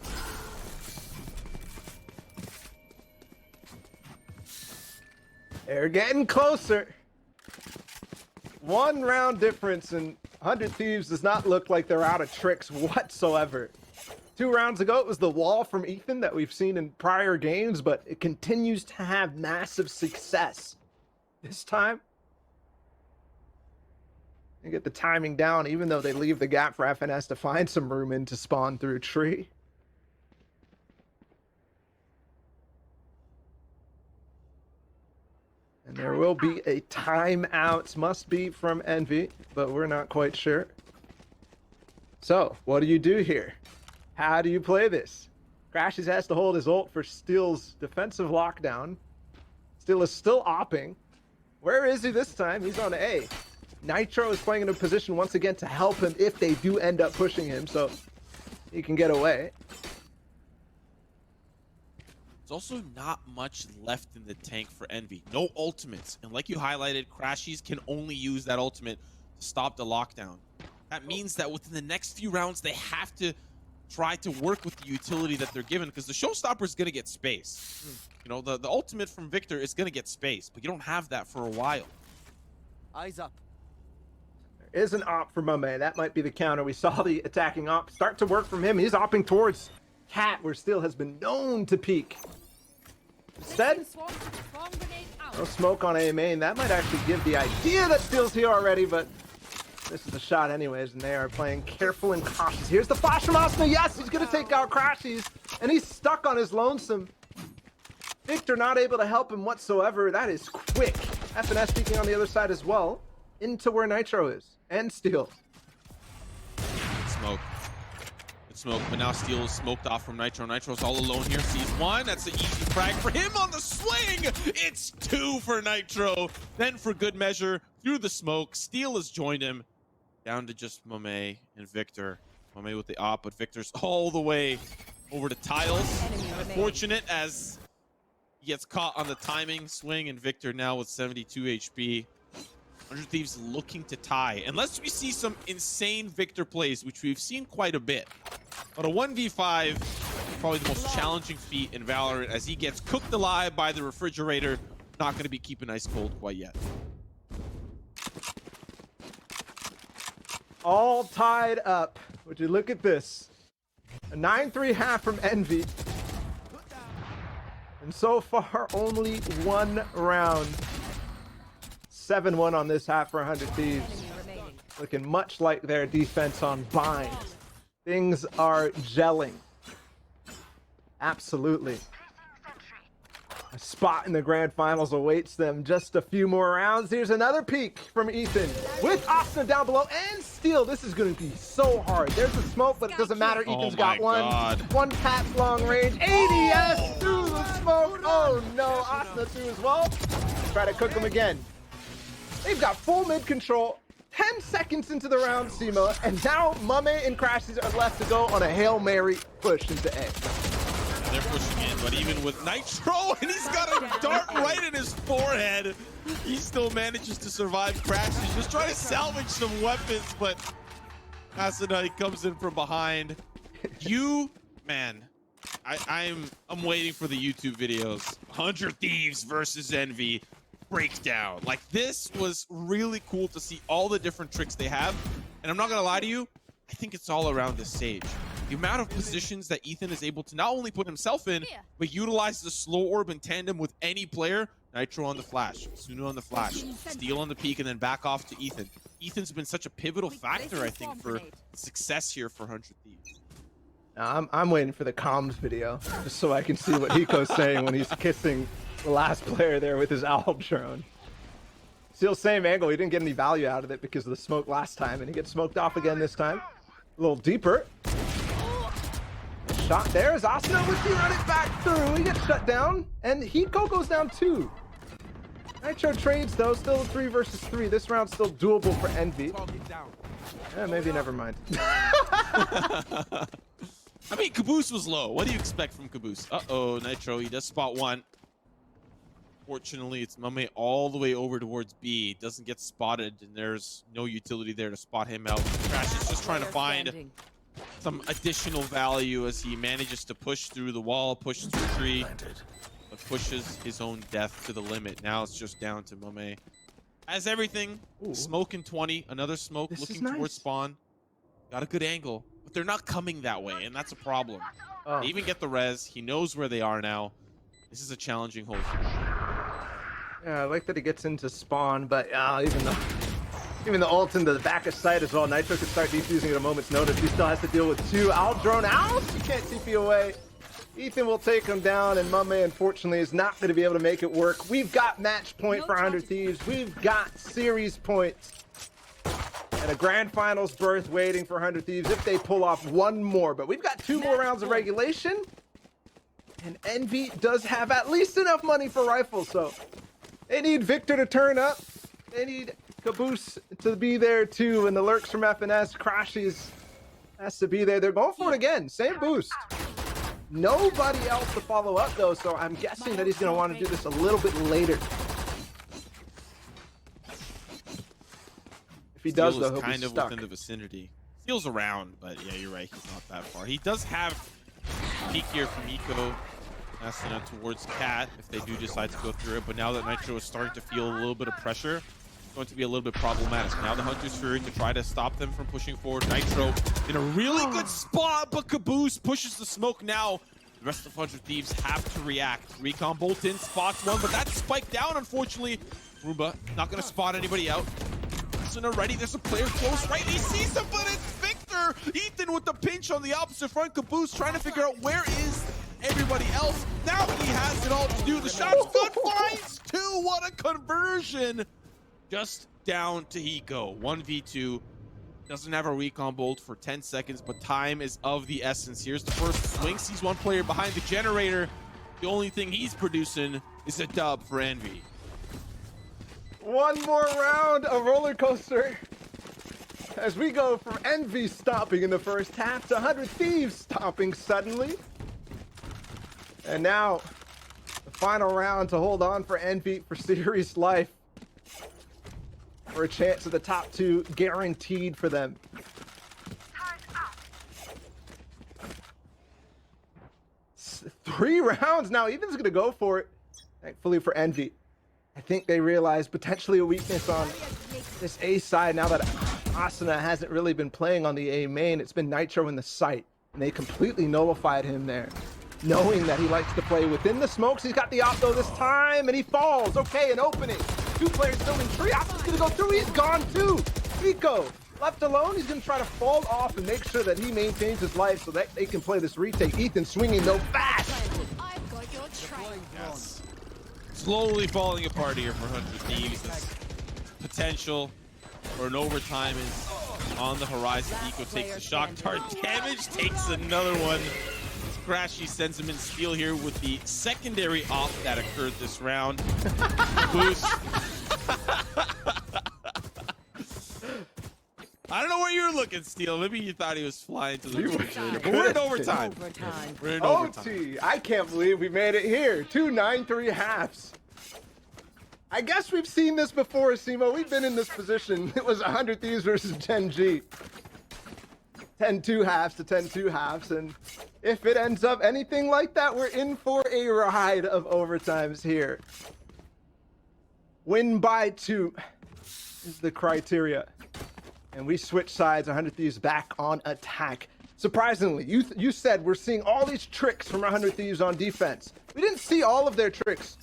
Speaker 2: They're getting closer. 1 round difference, and 100 Thieves does not look like they're out of tricks whatsoever. 2 rounds ago, it was the wall from Ethan that we've seen in prior games, but it continues to have massive success. This time, they get the timing down, even though they leave the gap for FNS to find some room in to spawn through a tree. will be a timeout. Must be from Envy, but we're not quite sure. So, what do you do here? How do you play this? Crashes has to hold his ult for Steel's defensive lockdown. Steel is still opping. Where is he this time? He's on A. Nitro is playing in a position once again to help him if they do end up pushing him, so he can get away.
Speaker 1: There's also not much left in the tank for Envy. No ultimates. And like you highlighted, Crashies can only use that ultimate to stop the lockdown. That means that within the next few rounds, they have to try to work with the utility that they're given, because the showstopper is going to get space. You know, the ultimate from Victor is going to get space, but you don't have that for a while.
Speaker 4: Eyes up.
Speaker 2: There is an op for Mame. That might be the counter. We saw the attacking op start to work from him. He's opping towards Cat, where Steel has been known to peek. Instead,
Speaker 3: Swamp grenade out.
Speaker 2: no smoke on A main. That might actually give the idea that Steel's here already, but this is a shot anyways, and they are playing careful and cautious. Here's the flash from Asuna. Yes, he's going to take out Crashies, and he's stuck on his lonesome. Victor not able to help him whatsoever. That is quick. FNS peeking on the other side as well, into where Nitro is, and Steel.
Speaker 1: Smoke. It's smoke, but now Steel is smoked off from Nitro. Nitro's all alone here. Sees one. That's an easy frag for him on the swing. It's 2 for Nitro. Then for good measure, through the smoke, Steel has joined him. Down to just Mame and Victor. Mame with the op, but Victor's all the way over to Tiles. Unfortunate as he gets caught on the timing swing, and Victor now with 72 HP. 100 Thieves looking to tie. Unless we see some insane Victor plays, which we've seen quite a bit. But a 1v5, probably the most challenging feat in Valorant, as he gets cooked alive by the refrigerator. Not going to be keeping ice cold quite yet.
Speaker 2: All tied up. Would you look at this? A 9-3 half from Envy. And so far, only one round. 7-1 on this half for 100 Thieves. Looking much like their defense on Bind. Things are gelling. Absolutely. A spot in the grand finals awaits them. Just a few more rounds. Here's another peek from Ethan with Asuna down below and Steel. This is going to be so hard. There's a smoke, but it doesn't matter. Ethan's got one. One tap long range. ADS through the smoke. Oh no, Asuna through as well. Try to cook him again. They've got full mid control. 10 seconds into the round, Simo, and now Mame and Crashies are left to go on a Hail Mary push into A.
Speaker 1: They're pushing in, but even with Nitro, and he's got a dart right in his forehead, he still manages to survive. Crashies just trying to salvage some weapons, but Asuna comes in from behind. Man, I'm waiting for the YouTube videos. 100 Thieves versus Envy breakdown. Like, this was really cool to see all the different tricks they have, and I'm not gonna lie to you, I think it's all around this stage. The amount of positions that Ethan is able to not only put himself in, but utilize the slow orb in tandem with any player. Nitro on the flash, Sunu on the flash, Steel on the peak, and then back off to Ethan. Ethan's been such a pivotal factor, I think, for success here for 100 Thieves.
Speaker 2: I'm waiting for the comms video, just so I can see what Hiko's saying when he's kissing the last player there with his owl drone. Still same angle, he didn't get any value out of it because of the smoke last time, and he gets smoked off again this time. A little deeper. Shot there as Asuna with you run it back through. He gets shut down, and Hiko goes down too. Nitro trades though, still 3 versus 3. This round's still doable for Envy. Maybe never mind.
Speaker 1: I mean, Caboose was low. What do you expect from Caboose? Uh-oh, Nitro, he does spot one. Fortunately, it's Mame all the way over towards B. Doesn't get spotted, and there's no utility there to spot him out. Crash is just trying to find some additional value as he manages to push through the wall, push through tree, but pushes his own death to the limit. Now it's just down to Mame. Has everything. Ooh. Smoke in 20. Another smoke looking towards spawn. Got a good angle, but they're not coming that way, and that's a problem. They even get the res. He knows where they are now. This is a challenging hold.
Speaker 2: Yeah, I like that he gets into spawn, but even the ult in the back of sight as well. Nitro could start defusing at a moment's notice. He still has to deal with 2. I'll drone out. He can't TP away. Ethan will take him down, and Mame, unfortunately, is not going to be able to make it work. We've got match point for 100 Thieves. We've got series points. And a grand finals berth waiting for 100 Thieves if they pull off one more. But we've got 2 more rounds of regulation. And Envy does have at least enough money for rifles, so they need Victor to turn up. They need Caboose to be there too, and the lurks from FNS. Crashies has to be there. They're going for it again. Same boost. Nobody else to follow up though, so I'm guessing that he's going to want to do this a little bit later. If he does, though, he'll
Speaker 1: kind
Speaker 2: be
Speaker 1: of
Speaker 2: stuck.
Speaker 1: within the vicinity. Steel's around, but yeah, you're right. He's not that far. He does have peek here from Eco. Asuna towards Cat if they do decide to go through it. But now that Nitro is starting to feel a little bit of pressure, it's going to be a little bit problematic. Now the Hunter's Fury to try to stop them from pushing forward. Nitro in a really good spot, but Caboose pushes the smoke now. The rest of 100 Thieves have to react. Recon bolt in, spots one, but that's spiked down, unfortunately. Roomba not going to spot anybody out. Asuna ready, there's a player close right. He sees him, but it's Victor. Ethan with the pinch on the opposite front. Caboose trying to figure out where is everybody else. Now he has it all to do. The shot's good, finds 2. What a conversion. Just down to Hiko. 1v2. Doesn't have a recon bolt for 10 seconds, but time is of the essence. Here's the first swing. Sees one player behind the generator. The only thing he's producing is a dub for Envy.
Speaker 2: One more round of roller coaster as we go from Envy stopping in the first half to 100 Thieves stopping suddenly. And now the final round to hold on for Envy for series life. For a chance at the top 2 guaranteed for them. 3 rounds now. Ethan's gonna go for it. Thankfully for Envy. I think they realized potentially a weakness on this A side now that Asuna hasn't really been playing on the A main. It's been Nitro in the site, and they completely nullified him there. Knowing that he likes to play within the smokes. He's got the op though this time, and he falls. Okay, an opening. 2 players still in tree. Op's gonna go through. He's gone too. Rico left alone. He's gonna try to fall off and make sure that he maintains his life so that they can play this retake. Ethan swinging though fast.
Speaker 3: I've got your trail.
Speaker 1: Yes. Slowly falling apart here for 100 Thieves. This potential for an overtime is on the horizon. Eco takes a shock dart damage, takes another one. Crashy sends him in steel here with the secondary op that occurred this round. Boost. I don't know where you were looking, Steel. Maybe you thought he was flying to the refrigerator. But we're in overtime. We're in overtime.
Speaker 2: OT. I can't believe we made it here. 2 9-3 halves. I guess we've seen this before, Simo. We've been in this position. It was 100 Thieves versus 10G. 10-2 halves to 10-2 halves, and if it ends up anything like that, we're in for a ride of overtimes here. Win by 2 is the criteria. And we switch sides, 100 Thieves back on attack. Surprisingly, you said we're seeing all these tricks from 100 Thieves on defense. We didn't see all of their tricks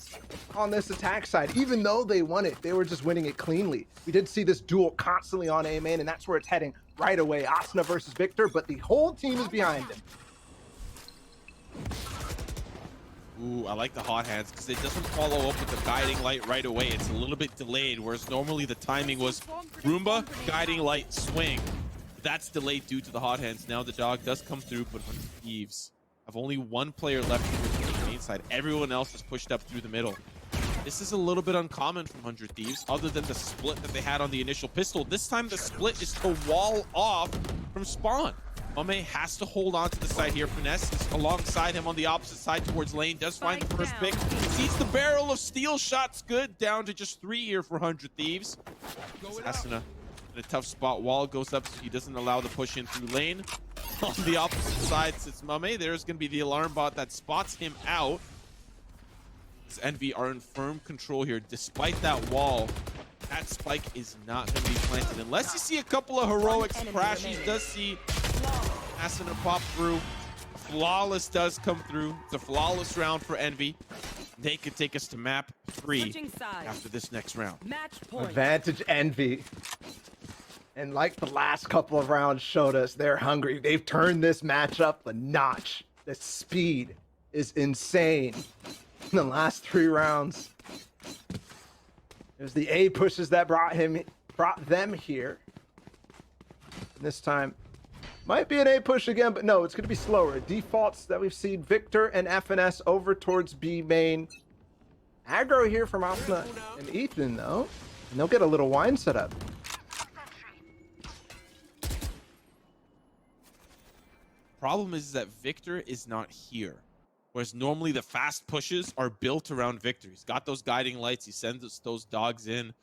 Speaker 2: on this attack side. Even though they won it, they were just winning it cleanly. We did see this duel constantly on A main, and that's where it's heading right away. Asuna versus Victor, but the whole team is behind him.
Speaker 1: Ooh, I like the hot hands because it doesn't follow up with the guiding light right away. It's a little bit delayed, whereas normally the timing was Roomba, guiding light, swing. That's delayed due to the hot hands. Now the dog does come through, but 100 Thieves have only 1 player left here on the main side. Everyone else is pushed up through the middle. This is a little bit uncommon from 100 Thieves, other than the split that they had on the initial pistol. This time the split is to wall off from spawn. Mame has to hold on to the side here. Finesse is alongside him on the opposite side towards lane. Does find the first pick. Sees the barrel of steel shots good. Down to just 3 here for 100 Thieves. Asuna in a tough spot. Wall goes up so he doesn't allow the push in through lane. On the opposite side sits Mame. There's going to be the alarm bot that spots him out. This Envy are in firm control here. Despite that wall, that spike is not going to be planted. Unless you see a couple of heroics. Crashies does see Asuna pop through. Flawless does come through. It's a flawless round for Envy. They could take us to map 3 after this next round.
Speaker 3: Match point.
Speaker 2: Advantage Envy. And like the last couple of rounds showed us, they're hungry. They've turned this match up a notch. The speed, is insane in the last 3 rounds. There's the A pushes that brought them here. And this time might be an A push again, but no, it's going to be slower. Defaults that we've seen Victor and FNS over towards B main. Aggro here from Asna and Ethan though, and they'll get a little wine set up.
Speaker 1: Problem is that Victor is not here. Whereas normally the fast pushes are built around Victor. He's got those guiding lights. He sends those dogs in.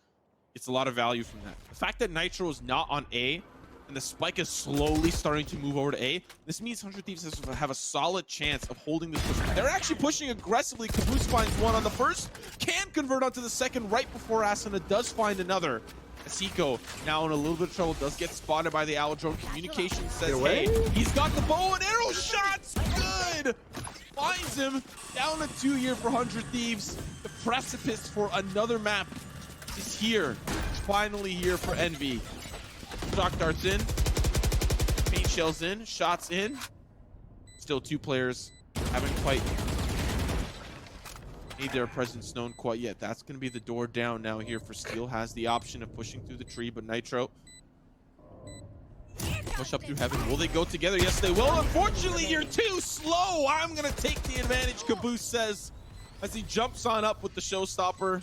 Speaker 1: It's a lot of value from that. The fact that Nitro is not on A and the spike is slowly starting to move over to A, this means 100 Thieves have a solid chance of holding this push. They're actually pushing aggressively. Caboose finds one on the first, can convert onto the second right before Asuna does find another. Asiko now in a little bit of trouble, does get spotted by the Owl Drone. Communication says, hey, he's got the bow and arrow shots. Good. Finds him. Down a 2 here for 100 Thieves. The precipice for another map is here. It's finally here for Envy. Shock darts in. Paint shells in. Shots in. Still 2 players haven't quite made their presence known quite yet. That's going to be the door down now here for Steel. Has the option of pushing through the tree, but Nitro push up through heaven. Will they go together? Yes, they will. Unfortunately, you're too slow. I'm going to take the advantage, Caboose says, as he jumps on up with the showstopper.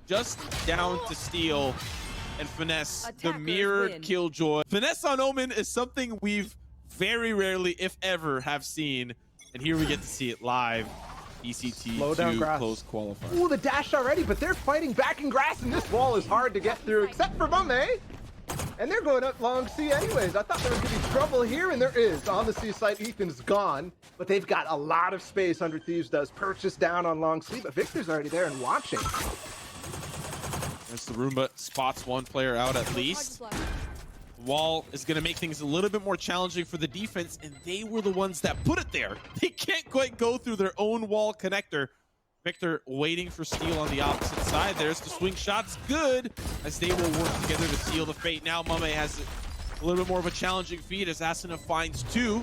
Speaker 1: Just down to Steel and Finesse, the mirrored killjoy. Finesse on Omen is something we've very rarely, if ever, have seen. And here we get to see it live. ECT to close qualifier.
Speaker 2: Ooh, the dash already, but they're fighting back in grass, and this wall is hard to get through, except for Mame. And they're going up long C anyways. I thought there was going to be trouble here, and there is. On the C side, Ethan's gone, but they've got a lot of space. 100 Thieves does purchase down on long C, but Victor's already there and watching.
Speaker 1: There's the Roomba, spots one player out at least. Wall is going to make things a little bit more challenging for the defense, and they were the ones that put it there. They can't quite go through their own wall connector. Victor waiting for Steel on the opposite side. There's the swing shots, good, as they will work together to seal the fate. Now Mame has a little bit more of a challenging feat as Asuna finds 2.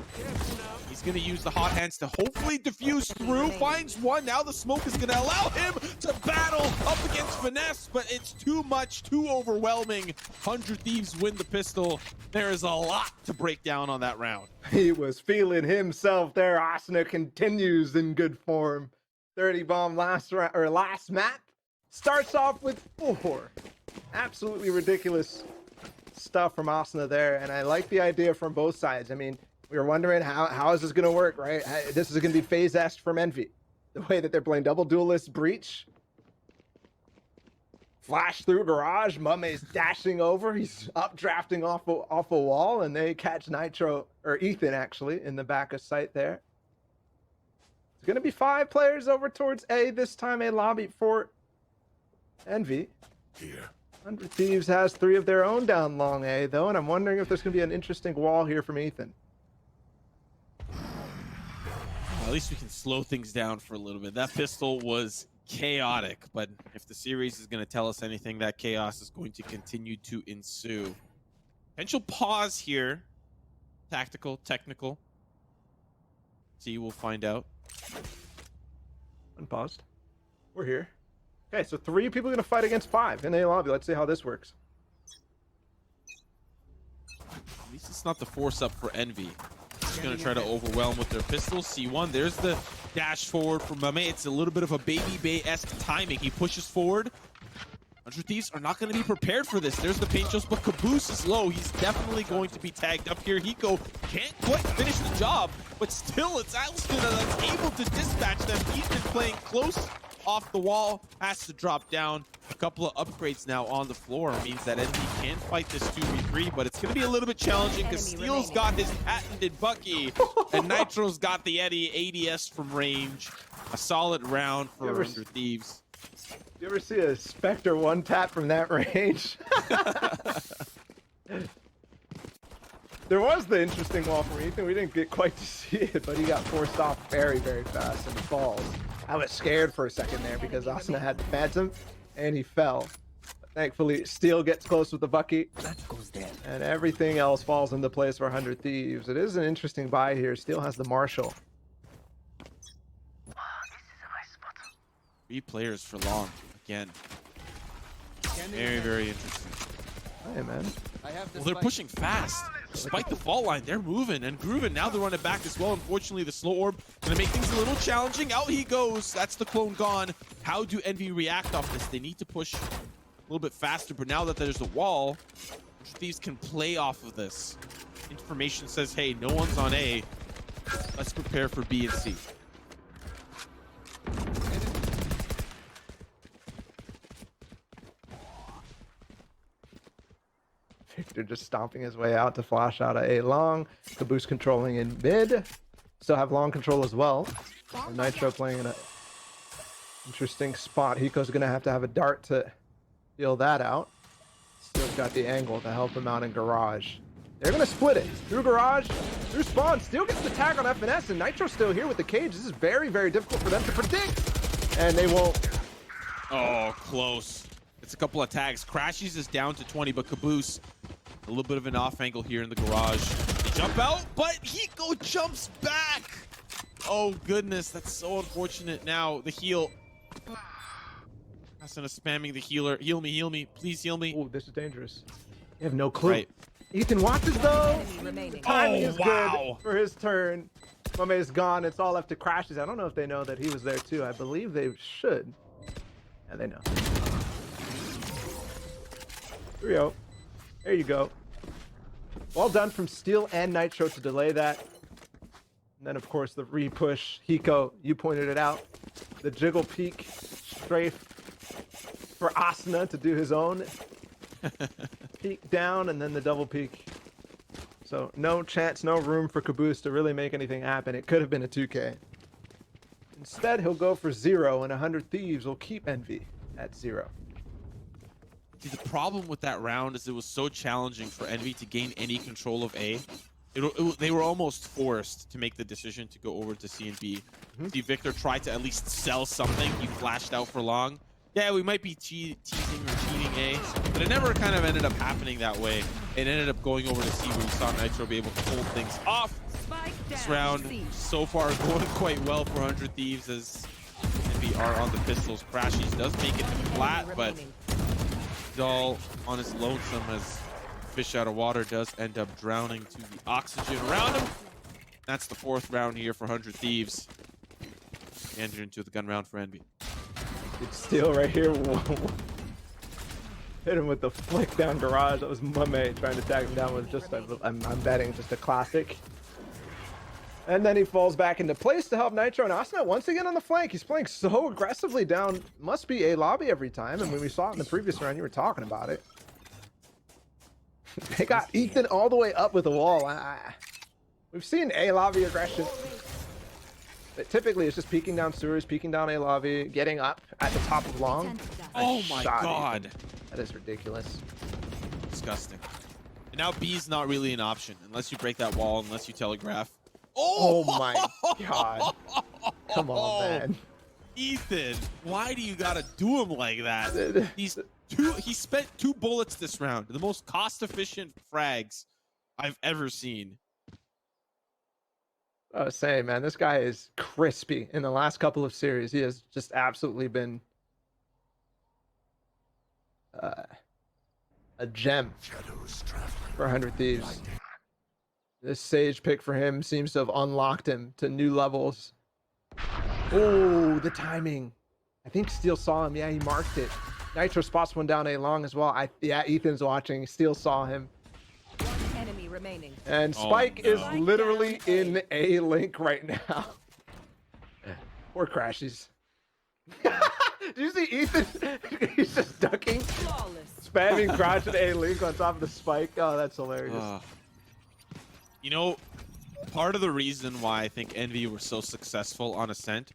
Speaker 1: He's going to use the hot hands to hopefully diffuse through. Finds 1. Now the smoke is going to allow him to battle up against Finesse, but it's too much, too overwhelming. 100 Thieves win the pistol. There is a lot to break down on that round.
Speaker 2: He was feeling himself there. Asuna continues in good form. 30 bomb last round, or last map. Starts off with 4. Absolutely ridiculous stuff from Asuna there, and I like the idea from both sides. I mean, we were wondering how is this going to work, right? This is going to be phase-est from Envy. The way that they're playing double duelist breach. Flash through garage. Mame's dashing over. He's updrafting off a wall, and they catch Nitro, or Ethan actually, in the back of sight there. It's going to be 5 players over towards A this time. A lobby for Envy.
Speaker 5: Here.
Speaker 2: 100 Thieves has 3 of their own down long A, though, and I'm wondering if there's going to be an interesting wall here from Ethan.
Speaker 1: At least we can slow things down for a little bit. That pistol was chaotic, but if the series is going to tell us anything, that chaos is going to continue to ensue. Potential pause here. Tactical, technical. See, we'll find out.
Speaker 2: Unpaused. We're here. Okay, so 3 people are going to fight against 5 in A lobby. Let's see how this works.
Speaker 1: At least it's not the force up for Envy. Just going to try to overwhelm with their pistols. C1, there's the dash forward from Mame. It's a little bit of a Baby Bay-esque timing. He pushes forward. 100 Thieves are not going to be prepared for this. There's the paint shows, but Caboose is low. He's definitely going to be tagged up here. Hiko can't quite finish the job, but still it's Alston that's able to dispatch them. Ethan playing close off the wall, has to drop down. A couple of upgrades now on the floor means that Envy can fight this 2v3, but it's going to be a little bit challenging because Steel's got his patented Bucky, and Nitro's got the Eddie ADS from range. A solid round for 100 Thieves.
Speaker 2: You ever see a Spectre one tap from that range? There was the interesting wall from Ethan. We didn't get quite to see it, but he got forced off very, very fast and falls. I was scared for a second there because Asuna had the Phantom and he fell. But thankfully, Steel gets close with the Bucky.
Speaker 4: That goes down.
Speaker 2: And everything else falls into place for 100 Thieves. It is an interesting buy here. Steel has the Marshall.
Speaker 1: 3 players for long again. Very, very interesting.
Speaker 2: Hey, man.
Speaker 4: I have the
Speaker 1: Well, they're
Speaker 4: spike.
Speaker 1: pushing fast. Despite the fault line, they're moving and grooving. Now they're running back as well. Unfortunately, the slow orb gonna make things a little challenging. Out he goes. That's the clone gone. How do Envy react off this? They need to push a little bit faster, but now that there's a wall, Thieves can play off of this. Information says, hey, no one's on A. Let's prepare for B and C.
Speaker 2: Victor just stomping his way out to flash out a long. Caboose controlling in mid. Still have long control as well. And Nitro playing in a interesting spot. Hiko's gonna have to have a dart to feel that out. Still got the angle to help him out in garage. They're gonna split it through garage, through spawn. Still gets the tag on FNS, and Nitro's still here with the cage. This is very, very difficult for them to predict, and they won't.
Speaker 1: Oh, close. It's a couple of tags. Crashies is down to 20, but Caboose, a little bit of an off angle here in the garage. They jump out, but Hiko jumps back. Oh, goodness. That's so unfortunate. Now, the heal. Asuna spamming the healer. Heal me, please heal me.
Speaker 2: Oh, this is dangerous. You have no clue.
Speaker 1: Right.
Speaker 2: Ethan watches though.
Speaker 3: remaining.
Speaker 2: Timing is
Speaker 1: wow.
Speaker 2: good for his turn. Mame is gone. It's all left to Crashes. I don't know if they know that he was there too. I believe they should. Yeah, they know. 3-0. There you go. Well done from Steel and Nitro to delay that. And then, of course, the re-push. Hiko, you pointed it out. The jiggle peek strafe for Asuna to do his own. Peek down, and then the double peek. So no chance, no room for Caboose to really make anything happen. It could have been a 2K. Instead, he'll go for 0, and 100 Thieves will keep Envy at 0.
Speaker 1: See, the problem with that round is it was so challenging for Envy to gain any control of A. They were almost forced to make the decision to go over to C and B. See, Victor tried to at least sell something. He flashed out for long. Yeah, we might be teasing or cheating A, but it never kind of ended up happening that way. It ended up going over to C, where we saw Nitro be able to hold things off. This round so far going quite well for 100 Thieves, as Envy are on the pistols. Crashies does make it flat, but Doll on his lonesome as fish out of water does end up drowning to the oxygen around him. That's the 4th round here for 100 Thieves. Entered into the gun round for Envy.
Speaker 2: It's Steel right here. Whoa. Hit him with the flick down garage. That was Mame trying to tag him down with just I'm betting just a classic. And then he falls back into place to help Nitro, and Asuna once again on the flank. He's playing so aggressively down. Must be a lobby every time. And when we saw it in the previous round, you were talking about it. They got Ethan all the way up with a wall. We've seen a lobby aggression. But typically, it's just peeking down sewers, peeking down a lobby, getting up at the top of long.
Speaker 1: Oh my god.
Speaker 2: Ethan. That is ridiculous.
Speaker 1: Disgusting. And now B's not really an option unless you break that wall, unless you telegraph.
Speaker 2: Oh my god. Come on, man.
Speaker 1: Ethan, why do you gotta do him like that? He spent 2 bullets this round. The most cost-efficient frags I've ever seen.
Speaker 2: I was saying, man, this guy is crispy. In the last couple of series, he has just absolutely been a gem for 100 Thieves. This Sage pick for him seems to have unlocked him to new levels. Oh, the timing. I think Steel saw him. Yeah, he marked it. Nitro spots one down A long as well. Yeah, Ethan's watching. Steel saw him.
Speaker 3: Enemy remaining.
Speaker 2: And Spike is literally in A link right now. Poor Crashies. Did you see Ethan? He's just ducking, spamming crouch and A link on top of the Spike. Oh, that's hilarious.
Speaker 1: You know, part of the reason why I think Envy were so successful on Ascent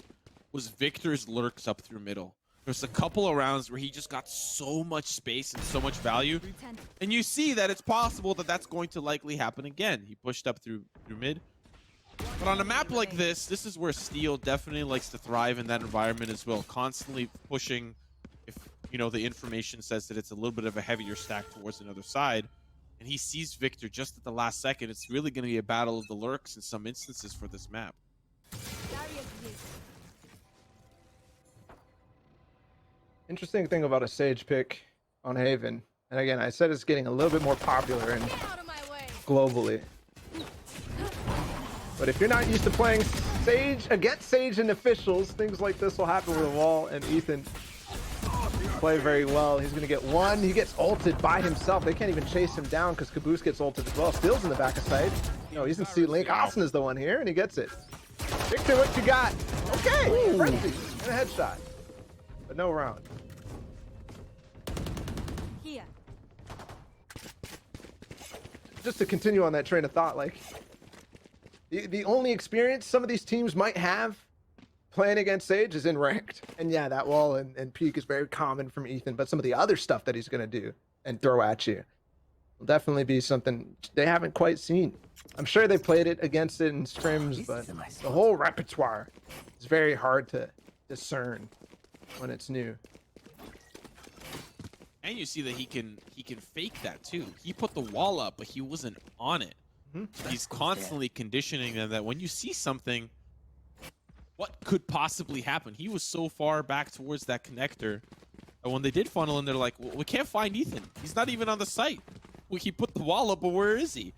Speaker 1: was Victor's lurks up through middle. There's a couple of rounds where he just got so much space and so much value. And you see that it's possible that that's going to likely happen again. He pushed up through mid. But on a map like this is where Steel definitely likes to thrive in that environment as well. Constantly pushing if, you know, the information says that it's a little bit of a heavier stack towards another side. And he sees Victor just at the last second. It's really going to be a battle of the lurks in some instances for this map.
Speaker 2: Interesting thing about a Sage pick on Haven, and again, I said it's getting a little bit more popular and
Speaker 3: Get out of my way.
Speaker 2: globally. But if you're not used to playing Sage against Sage and officials, things like this will happen with a wall, and Ethan play very well. He's gonna get one. He gets ulted by himself. They can't even chase him down because Caboose gets ulted as well. Steel's in the back of sight. No, he's in C-Link. Austin is the one here, and he gets it. Victor, what you got? Okay, frenzy and a headshot, but no round.
Speaker 3: Here.
Speaker 2: Just to continue on that train of thought, like the only experience some of these teams might have playing against Sage is in ranked. And yeah, that wall and peak is very common from Ethan, but some of the other stuff that he's going to do and throw at you will definitely be something they haven't quite seen. I'm sure they played it against it in scrims, but the whole repertoire is very hard to discern when it's new.
Speaker 1: And you see that he can fake that too. He put the wall up, but he wasn't on it. He's constantly conditioning them that when you see something, what could possibly happen? He was so far back towards that connector. And when they did funnel in, they're like, well, we can't find Ethan. He's not even on the site. He put the wall up, but where is he?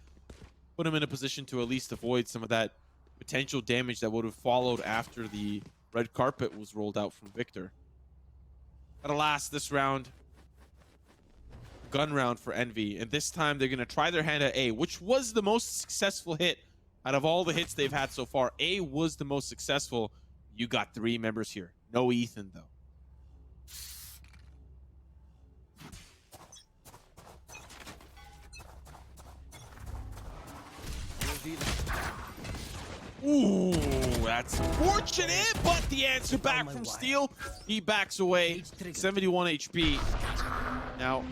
Speaker 1: Put him in a position to at least avoid some of that potential damage that would have followed after the red carpet was rolled out from Victor. But alas, this round, gun round for Envy. And this time they're going to try their hand at A, which was the most successful hit out of all the hits they've had so far. A was the most successful. You got 3 members here. No Ethan, though. Ooh, that's fortunate, but the answer back from Steel. He backs away, 71 HP. Now,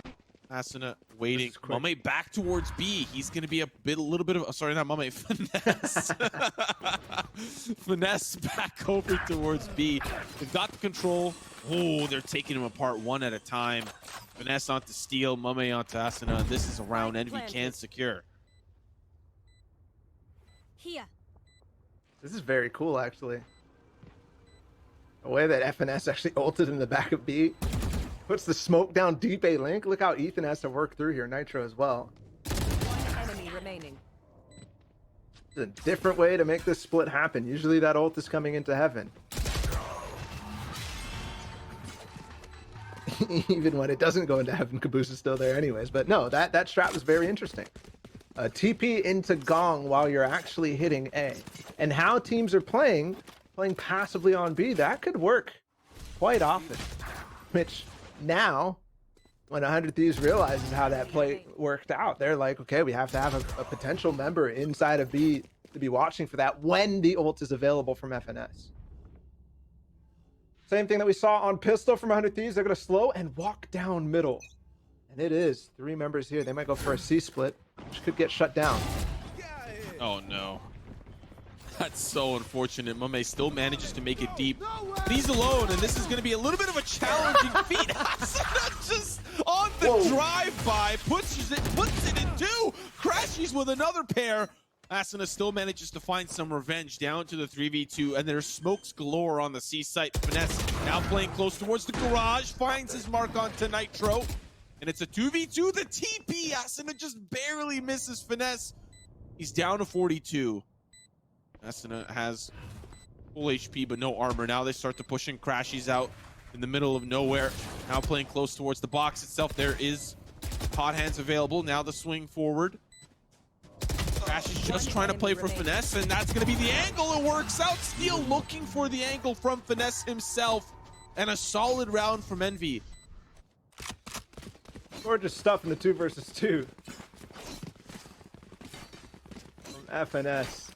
Speaker 1: Asuna waiting. Mame back towards B. He's going to be a little bit of, sorry, not Mame, Finesse. Finesse back over towards B. They've got the control. Oh, they're taking him apart one at a time. Finesse onto Steel, Mame onto Asuna. This is a round Envy can secure.
Speaker 3: Here.
Speaker 2: This is very cool, actually. The way that FNS actually ulted in the back of B. Puts the smoke down deep A link. Look how Ethan has to work through here. Nitro as well.
Speaker 3: One enemy remaining.
Speaker 2: It's a different way to make this split happen. Usually that ult is coming into heaven. Even when it doesn't go into heaven, Caboose is still there anyways. But no, that strat was very interesting. TP into Gong while you're actually hitting A. And how teams are playing passively on B, that could work quite often. Which now, when 100 Thieves realizes how that play worked out, they're like, okay, we have to have a potential member inside of B to be watching for that when the ult is available from FNS. Same thing that we saw on Pistol from 100 Thieves. They're going to slow and walk down middle. And it is 3 members here. They might go for a C split, which could get shut down.
Speaker 1: Oh no. That's so unfortunate. Mame still manages to make it deep. He's alone, and this is going to be a little bit of a challenging feat. Just on the drive-by, puts it in 2, crashes with another pair. Asuna still manages to find some revenge down to the 3v2, and there's smokes galore on the C site. Finesse now playing close towards the garage, finds his mark onto Nitro, and it's a 2v2. The TP, Asuna just barely misses Finesse. He's down to 42. Asuna has full HP but no armor. Now they start to push in. Crashy's out in the middle of nowhere. Now playing close towards the box itself. There is hot hands available. Now the swing forward. Crash is just trying to play for Finesse, and that's going to be the angle. It works out. Steel looking for the angle from Finesse himself, and a solid round from Envy.
Speaker 2: Gorgeous stuff in the 2 versus 2 from FNS.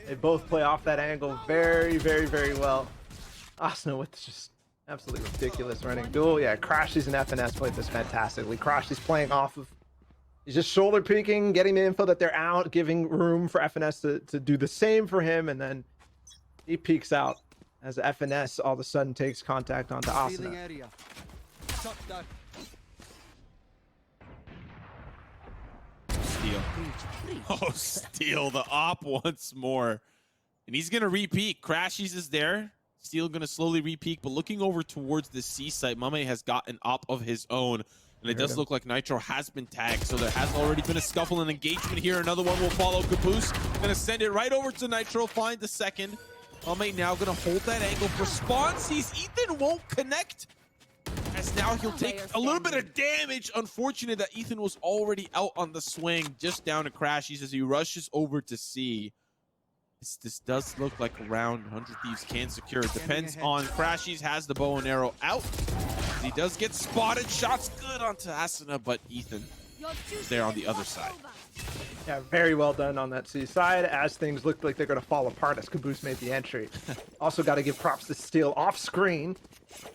Speaker 2: They both play off that angle very, very, very well. Asuna with just absolutely ridiculous running duel. Yeah, Crashies and FNS played this fantastically. Crashies playing off of, he's just shoulder peeking, getting the info that they're out, giving room for FNS to do the same for him, and then he peeks out as FNS all of a sudden takes contact onto Asuna.
Speaker 1: Steel. Oh, Steel, the op once more. And he's going to repeat. Crashies is there. Steel gonna slowly re-peek, but looking over towards the C site, Mame has got an op of his own. And it does look like Nitro has been tagged, so there has already been a scuffle and engagement here. Another one will follow. Caboose gonna send it right over to Nitro, find the second. Mame now gonna hold that angle for spawn. Sees Ethan won't connect. As now he'll take a little bit of damage. Unfortunate that Ethan was already out on the swing, just down to Crashies as he rushes over to C. This does look like a round 100 Thieves can secure. It depends on Crashies has the bow and arrow out. He does get spotted. Shots good onto Asuna, but Ethan is there on the other side.
Speaker 2: Yeah, very well done on that C side, as things looked like they're going to fall apart as Caboose made the entry. Also got to give props to Steel off screen.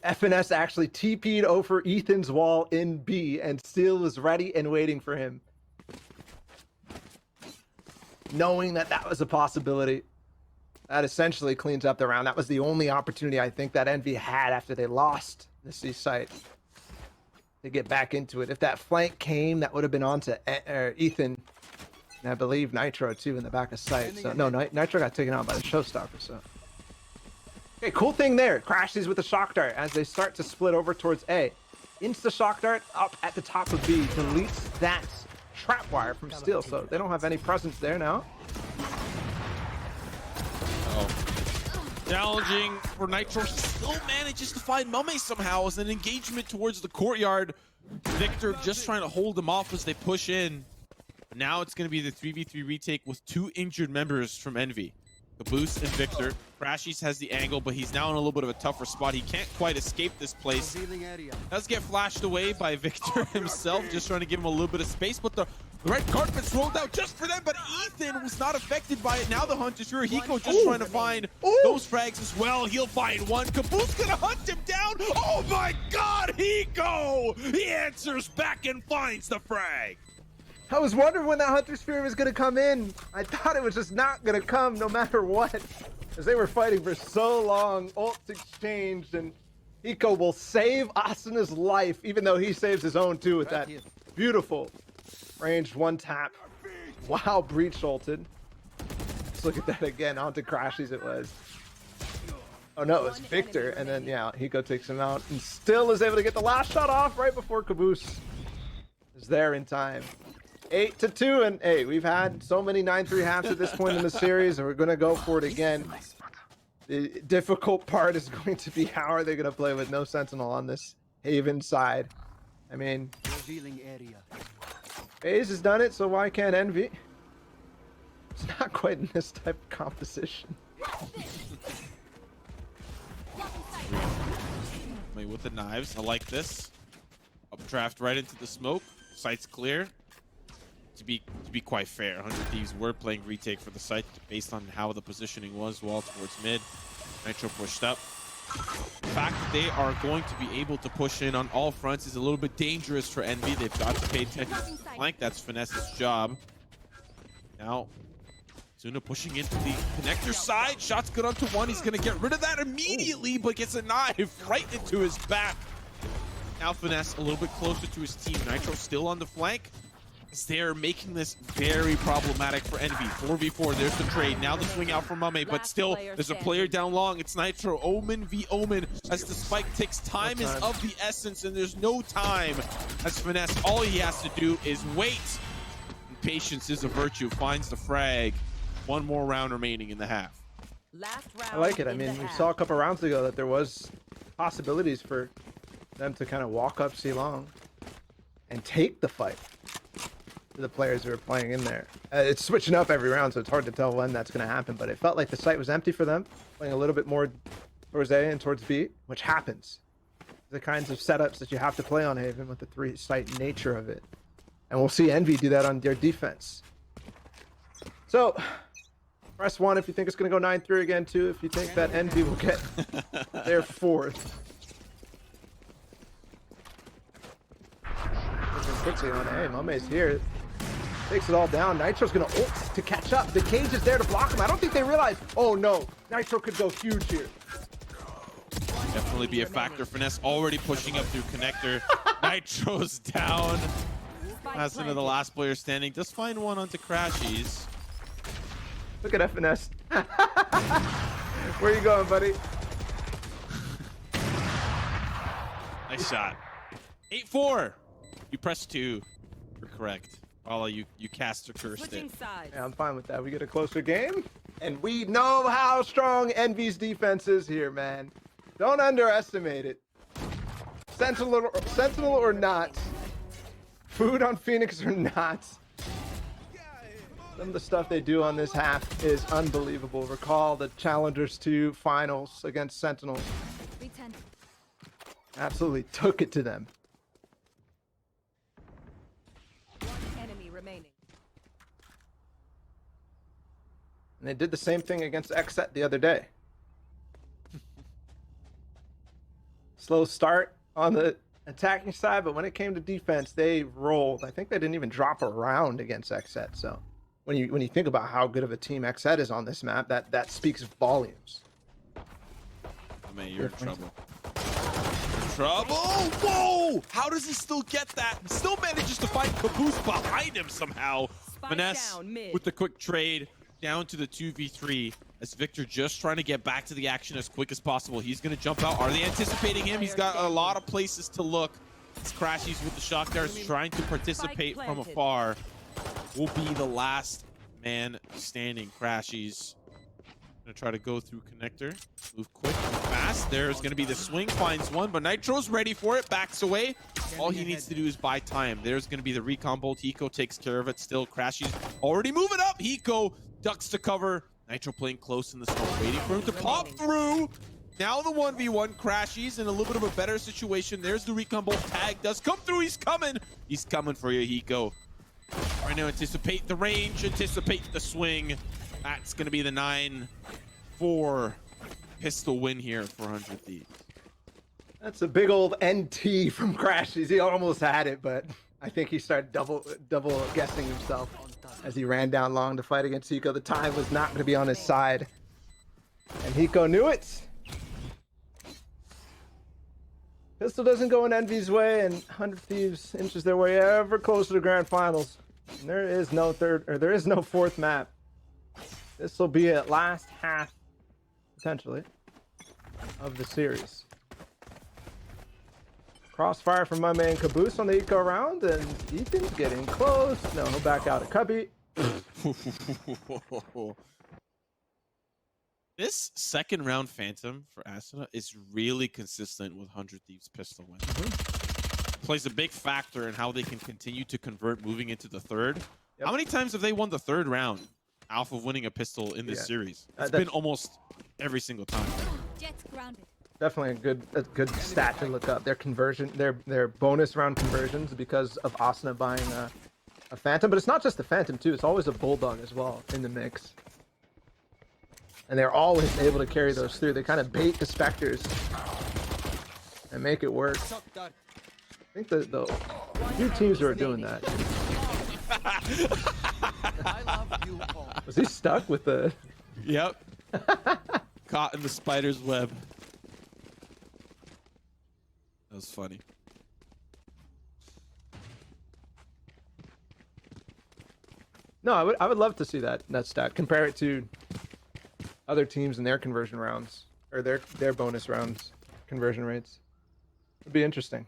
Speaker 2: FNS actually TP'd over Ethan's wall in B, and Steel was ready and waiting for him, knowing that that was a possibility. That essentially cleans up the round. That was the only opportunity I think that Envy had after they lost the C site to get back into it. If that flank came, that would have been onto Ethan, and I believe Nitro too in the back of sight. So no, Nitro got taken out by the showstopper. So okay, cool thing there. Crashes with the shock dart as they start to split over towards A. Insta shock dart up at the top of B deletes that trap wire from Steel, so they don't have any presence there now.
Speaker 1: Challenging for Nitro. Still manages to find Mame somehow as an engagement towards the courtyard. Victor just trying to hold him off as they push in. But now it's going to be the 3v3 retake with two injured members from Envy. Caboose and Victor. Crashies has the angle, but he's now in a little bit of a tougher spot. He can't quite escape this place. Does get flashed away by Victor himself, just trying to give him a little bit of space, but the red carpet's rolled out just for them, but Ethan was not affected by it. Now the hunt is here. Hiko just trying to find those frags as well. He'll find one. Caboose gonna hunt him down. Oh my God, Hiko! He answers back and finds the frag.
Speaker 2: I was wondering when that Hunter Spear was going to come in. I thought it was just not going to come no matter what, as they were fighting for so long. Ults exchanged, and Hiko will save Asuna's life, even though he saves his own too with that beautiful ranged one tap. Wow, Breach ulted. Let's look at that again. Onto Crashies it was. Oh no, it was Victor, and then yeah, Hiko takes him out and still is able to get the last shot off right before Caboose is there in time. 8-2, and hey, we've had so many 9-3 halves at this point in the series, and we're going to go for it again. The difficult part is going to be how are they going to play with no Sentinel on this Haven side. I mean, FaZe has done it, so why can't Envy? It's not quite in this type of composition.
Speaker 1: With the knives, I like this. Updraft right into the smoke. Site's clear. To be quite fair, 100 Thieves were playing retake for the site based on how the positioning was. Wall towards mid. Nitro pushed up. The fact that they are going to be able to push in on all fronts is a little bit dangerous for Envy. They've got to pay attention to the flank. That's Finesse's job. Now, Suna pushing into the connector side. Shot's good onto one. He's going to get rid of that immediately, but gets a knife right into his back. Now Finesse a little bit closer to his team. Nitro still on the flank. They're making this very problematic for Envy. 4v4, there's the trade. Now the swing out from Mame, but still, there's a player down long. It's Nitro, Omen v Omen, as the spike ticks. Time is of the essence, and there's no time. As Finesse, all he has to do is wait. And patience is a virtue, finds the frag. One more round remaining in the half.
Speaker 3: Last round.
Speaker 2: I like it. I mean, we saw a couple rounds ago that there was possibilities for them to kind of walk up C long and take the fight. The players who are playing in there. It's switching up every round, so it's hard to tell when that's going to happen, but it felt like the site was empty for them, playing a little bit more towards A and towards B, which happens. The kinds of setups that you have to play on Haven with the three-site nature of it. And we'll see Envy do that on their defense. So, press 1 if you think it's going to go 9-3 again, 2 if you think that Envy will get their fourth. Looking quickly on A, Mame's here. Takes it all down. Nitro's gonna ult to catch up. The cage is there to block him. I don't think they realize, oh no, Nitro could go huge here.
Speaker 1: Definitely be a factor. Finesse already pushing up through connector. Nitro's down. That's into the last player standing. Just find one onto Crashies.
Speaker 2: Look at FNS. Where you going, buddy?
Speaker 1: Nice shot. 8-4. You pressed 2. You're correct. Paula, you cast or cursed
Speaker 3: Switching
Speaker 1: it.
Speaker 3: sides.
Speaker 2: Yeah, I'm fine with that. We get a closer game, and we know how strong Envy's defense is here, man. Don't underestimate it. Sentinel or not, food on Phoenix or not, some of the stuff they do on this half is unbelievable. Recall the Challengers 2 finals against Sentinels.
Speaker 3: B10.
Speaker 2: Absolutely took it to them.
Speaker 3: One enemy remaining.
Speaker 2: And they did the same thing against XSET the other day. Slow start on the attacking side, but when it came to defense, they rolled. I think they didn't even drop a round against XSET. So when you think about how good of a team XSET is on this map, that speaks volumes.
Speaker 1: Oh, man, you're in trouble. Trouble? Whoa! How does he still get that? He still manages to find Caboose behind him somehow.
Speaker 3: Spike
Speaker 1: Finesse
Speaker 3: down mid.
Speaker 1: with the quick trade down to the 2v3 as Victor just trying to get back to the action as quick as possible. He's going to jump out. Are they anticipating him? He's got a lot of places to look. It's Crashies with the shot guards trying to participate from afar. Will be the last man standing. Crashies gonna try to go through connector, move quick and fast. There's gonna be the swing, finds one, but Nitro's ready for it, backs away. All he needs to do is buy time. There's gonna be the recon bolt. Hiko takes care of it still. Crashies already moving up. Hiko ducks to cover. Nitro playing close in the smoke, waiting for him to pop through. Now the 1v1. Crashies in a little bit of a better situation. There's the recon bolt. Tag does come through. He's coming. He's coming for you, Hiko. Right now, anticipate the range, anticipate the swing. That's going to be the 9-4 pistol win here for 100 Thieves.
Speaker 2: That's a big old NT from Crashies. He almost had it, but I think he started double guessing himself as he ran down long to fight against Hiko. The time was not going to be on his side, and Hiko knew it. Pistol doesn't go in Envy's way, and 100 Thieves inches their way ever closer to grand finals. And there is no fourth map. This will be at last half, potentially, of the series. Crossfire from my man Caboose on the eco round, and Ethan's getting close. No, he'll back out at Cubby.
Speaker 1: This second round Phantom for Asuna is really consistent with 100 Thieves pistol win. Plays a big factor in how they can continue to convert moving into the third. How many times have they won the third round off of winning a pistol in this series? It's been almost every single time.
Speaker 3: Jets grounded.
Speaker 2: Definitely a good stat to look up. Their conversion, their bonus round conversions because of Asuna buying a Phantom, but it's not just the Phantom too. It's always a Bulldog as well in the mix. And they're always able to carry those through. They kind of bait the Spectres and make it work. I think the few teams who are doing that. Was he stuck with the...
Speaker 1: Yep. Caught in the spider's web. That was funny.
Speaker 2: No, I would love to see that stat. Compare it to other teams and their conversion rounds, or their bonus rounds conversion rates. It'd be interesting.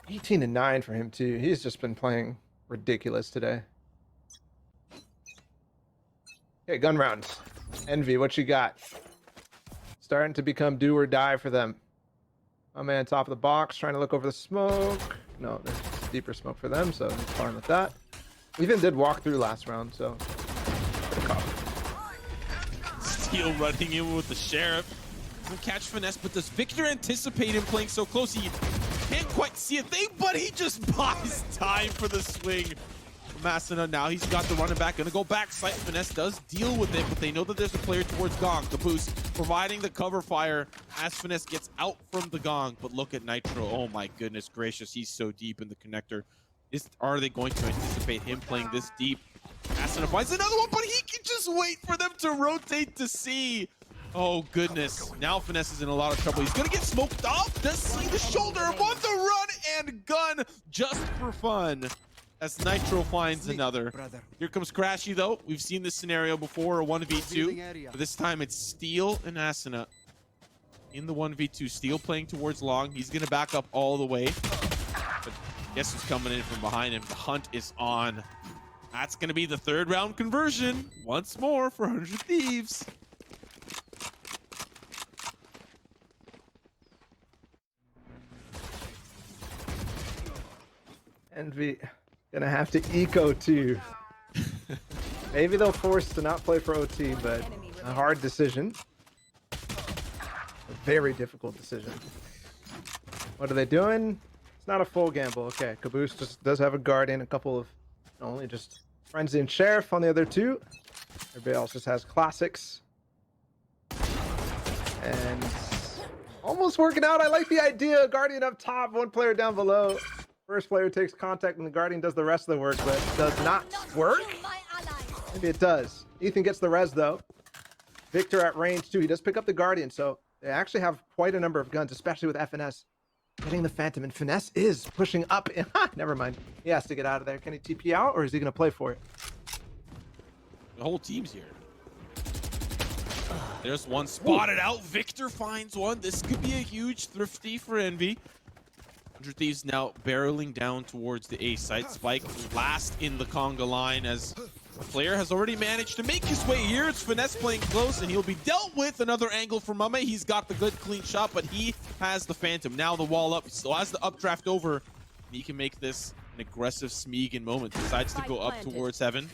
Speaker 2: 18-9 for him too. He's just been playing ridiculous today. Okay, gun rounds. Envy, what you got? Starting to become do or die for them. My man, top of the box, trying to look over the smoke. No, there's deeper smoke for them, so he's fine with that. We even did walk through last round, so.
Speaker 1: Steel running in with the Sheriff. Doesn't catch Finesse, but does Victor anticipate him playing so close? He can't quite see a thing, but he just buys time for the swing. Masina now, he's got the running back, gonna go back. Slight Finesse does deal with it, but they know that there's a player towards Gong. Caboose providing the cover fire as Finesse gets out from the Gong. But look at Nitro, oh my goodness gracious, he's so deep in the connector. Are they going to anticipate him playing this deep? Masina finds another one, but he can just wait for them to rotate to see. Oh goodness, now Finesse is in a lot of trouble. He's gonna get smoked off, does see the shoulder, want the run and gun just for fun. As Nitro finds another. Here comes Crashy though. We've seen this scenario before, a 1v2. But this time it's Steel and Asuna. in the 1v2. Steel playing towards long. He's going to back up all the way. But guess who's coming in from behind him? The hunt is on. That's going to be the third round conversion once more for 100 Thieves.
Speaker 2: Envy gonna have to eco too. Maybe they'll force to not play for OT, but a hard decision. A very difficult decision. What are they doing? It's not a full gamble. Okay, Caboose just does have a Guardian, a couple of only just Frenzy and Sheriff on the other two. Everybody else just has classics. And almost working out. I like the idea. Guardian up top, one player down below. First player takes contact and the Guardian does the rest of the work, but it does not work. Maybe it does. Ethan gets the res though. Victor at range too. He does pick up the Guardian, so they actually have quite a number of guns, especially with FNS. Getting the Phantom, and Finesse is pushing up. Never mind. He has to get out of there. Can he TP out, or is he going to play for it?
Speaker 1: The whole team's here. There's one spotted out. Victor finds one. This could be a huge thrifty for Envy. 100 Thieves now barreling down towards the A site. Spike last in the conga line as the player has already managed to make his way here. It's Finesse playing close, and he'll be dealt with. Another angle for Mame. He's got the good clean shot, but he has the Phantom. Now the wall up. He still has the updraft over. And he can make this an aggressive Smeagol moment. Decides to go up towards heaven.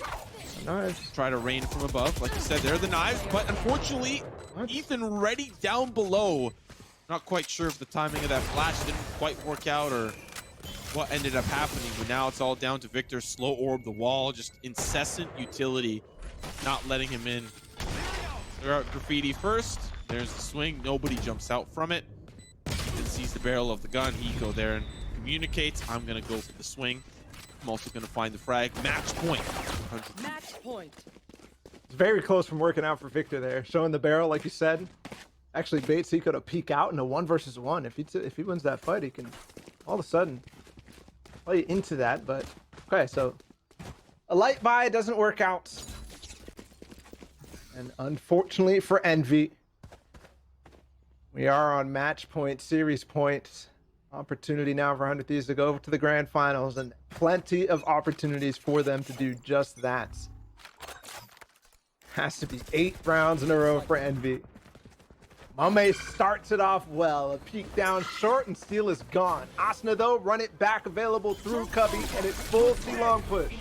Speaker 2: Nice.
Speaker 1: Try to rain from above. Like you said, there are the knives, but unfortunately, Ethan ready down below. Not quite sure if the timing of that flash didn't quite work out or what ended up happening, but now it's all down to Victor. Slow orb the wall, just incessant utility, not letting him in. They're out graffiti first. There's the swing. Nobody jumps out from it. Ethan sees the barrel of the gun. He go there and communicates. I'm going to go for the swing. I'm also going to find the frag. Match point.
Speaker 3: Match point.
Speaker 2: It's very close from working out for Victor there. Showing the barrel, like you said. Actually, Bates, he could have peek out in a 1 versus 1. If he wins that fight, he can all of a sudden play into that. But okay, so a light buy doesn't work out, and unfortunately for Envy, we are on match point, series point. Opportunity now for 100 Thieves to go to the grand finals, and plenty of opportunities for them to do just that. Has to be 8 rounds in a row for Envy. Mame starts it off well. A peek down short and Steel is gone. Asuna though, run it back, available through Cubby, and it's full C-long push.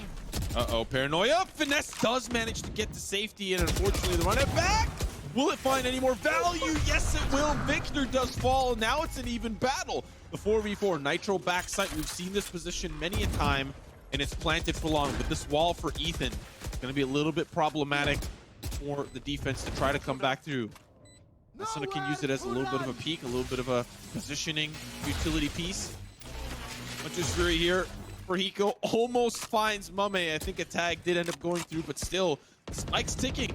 Speaker 1: Uh-oh, paranoia. Finesse does manage to get to safety, and unfortunately the run it back. Will it find any more value? Yes, it will. Victor does fall. Now it's an even battle. The 4v4 Nitro backside. We've seen this position many a time, and it's planted for long. But this wall for Ethan is going to be a little bit problematic for the defense to try to come back through. Asuna can use it as a little bit of a peek, a little bit of a positioning utility piece. Much is Fury here for Hiko. Almost finds Mame. I think a tag did end up going through, but still, Spike's ticking.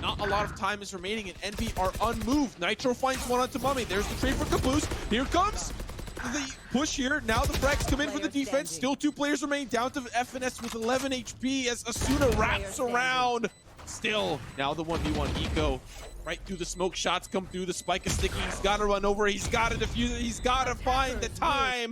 Speaker 1: Not a lot of time is remaining, and Envy are unmoved. Nitro finds one onto Mame. There's the trade for Caboose. Here comes the push here. Now the frags come in for the defense. Still 2 players remain, down to FNS with 11 HP as Asuna wraps around. Still, now the 1v1 Hiko. Right through the smoke, shots come through, the Spike is sticky, he's gotta run over, he's gotta defuse it, he's gotta find the time.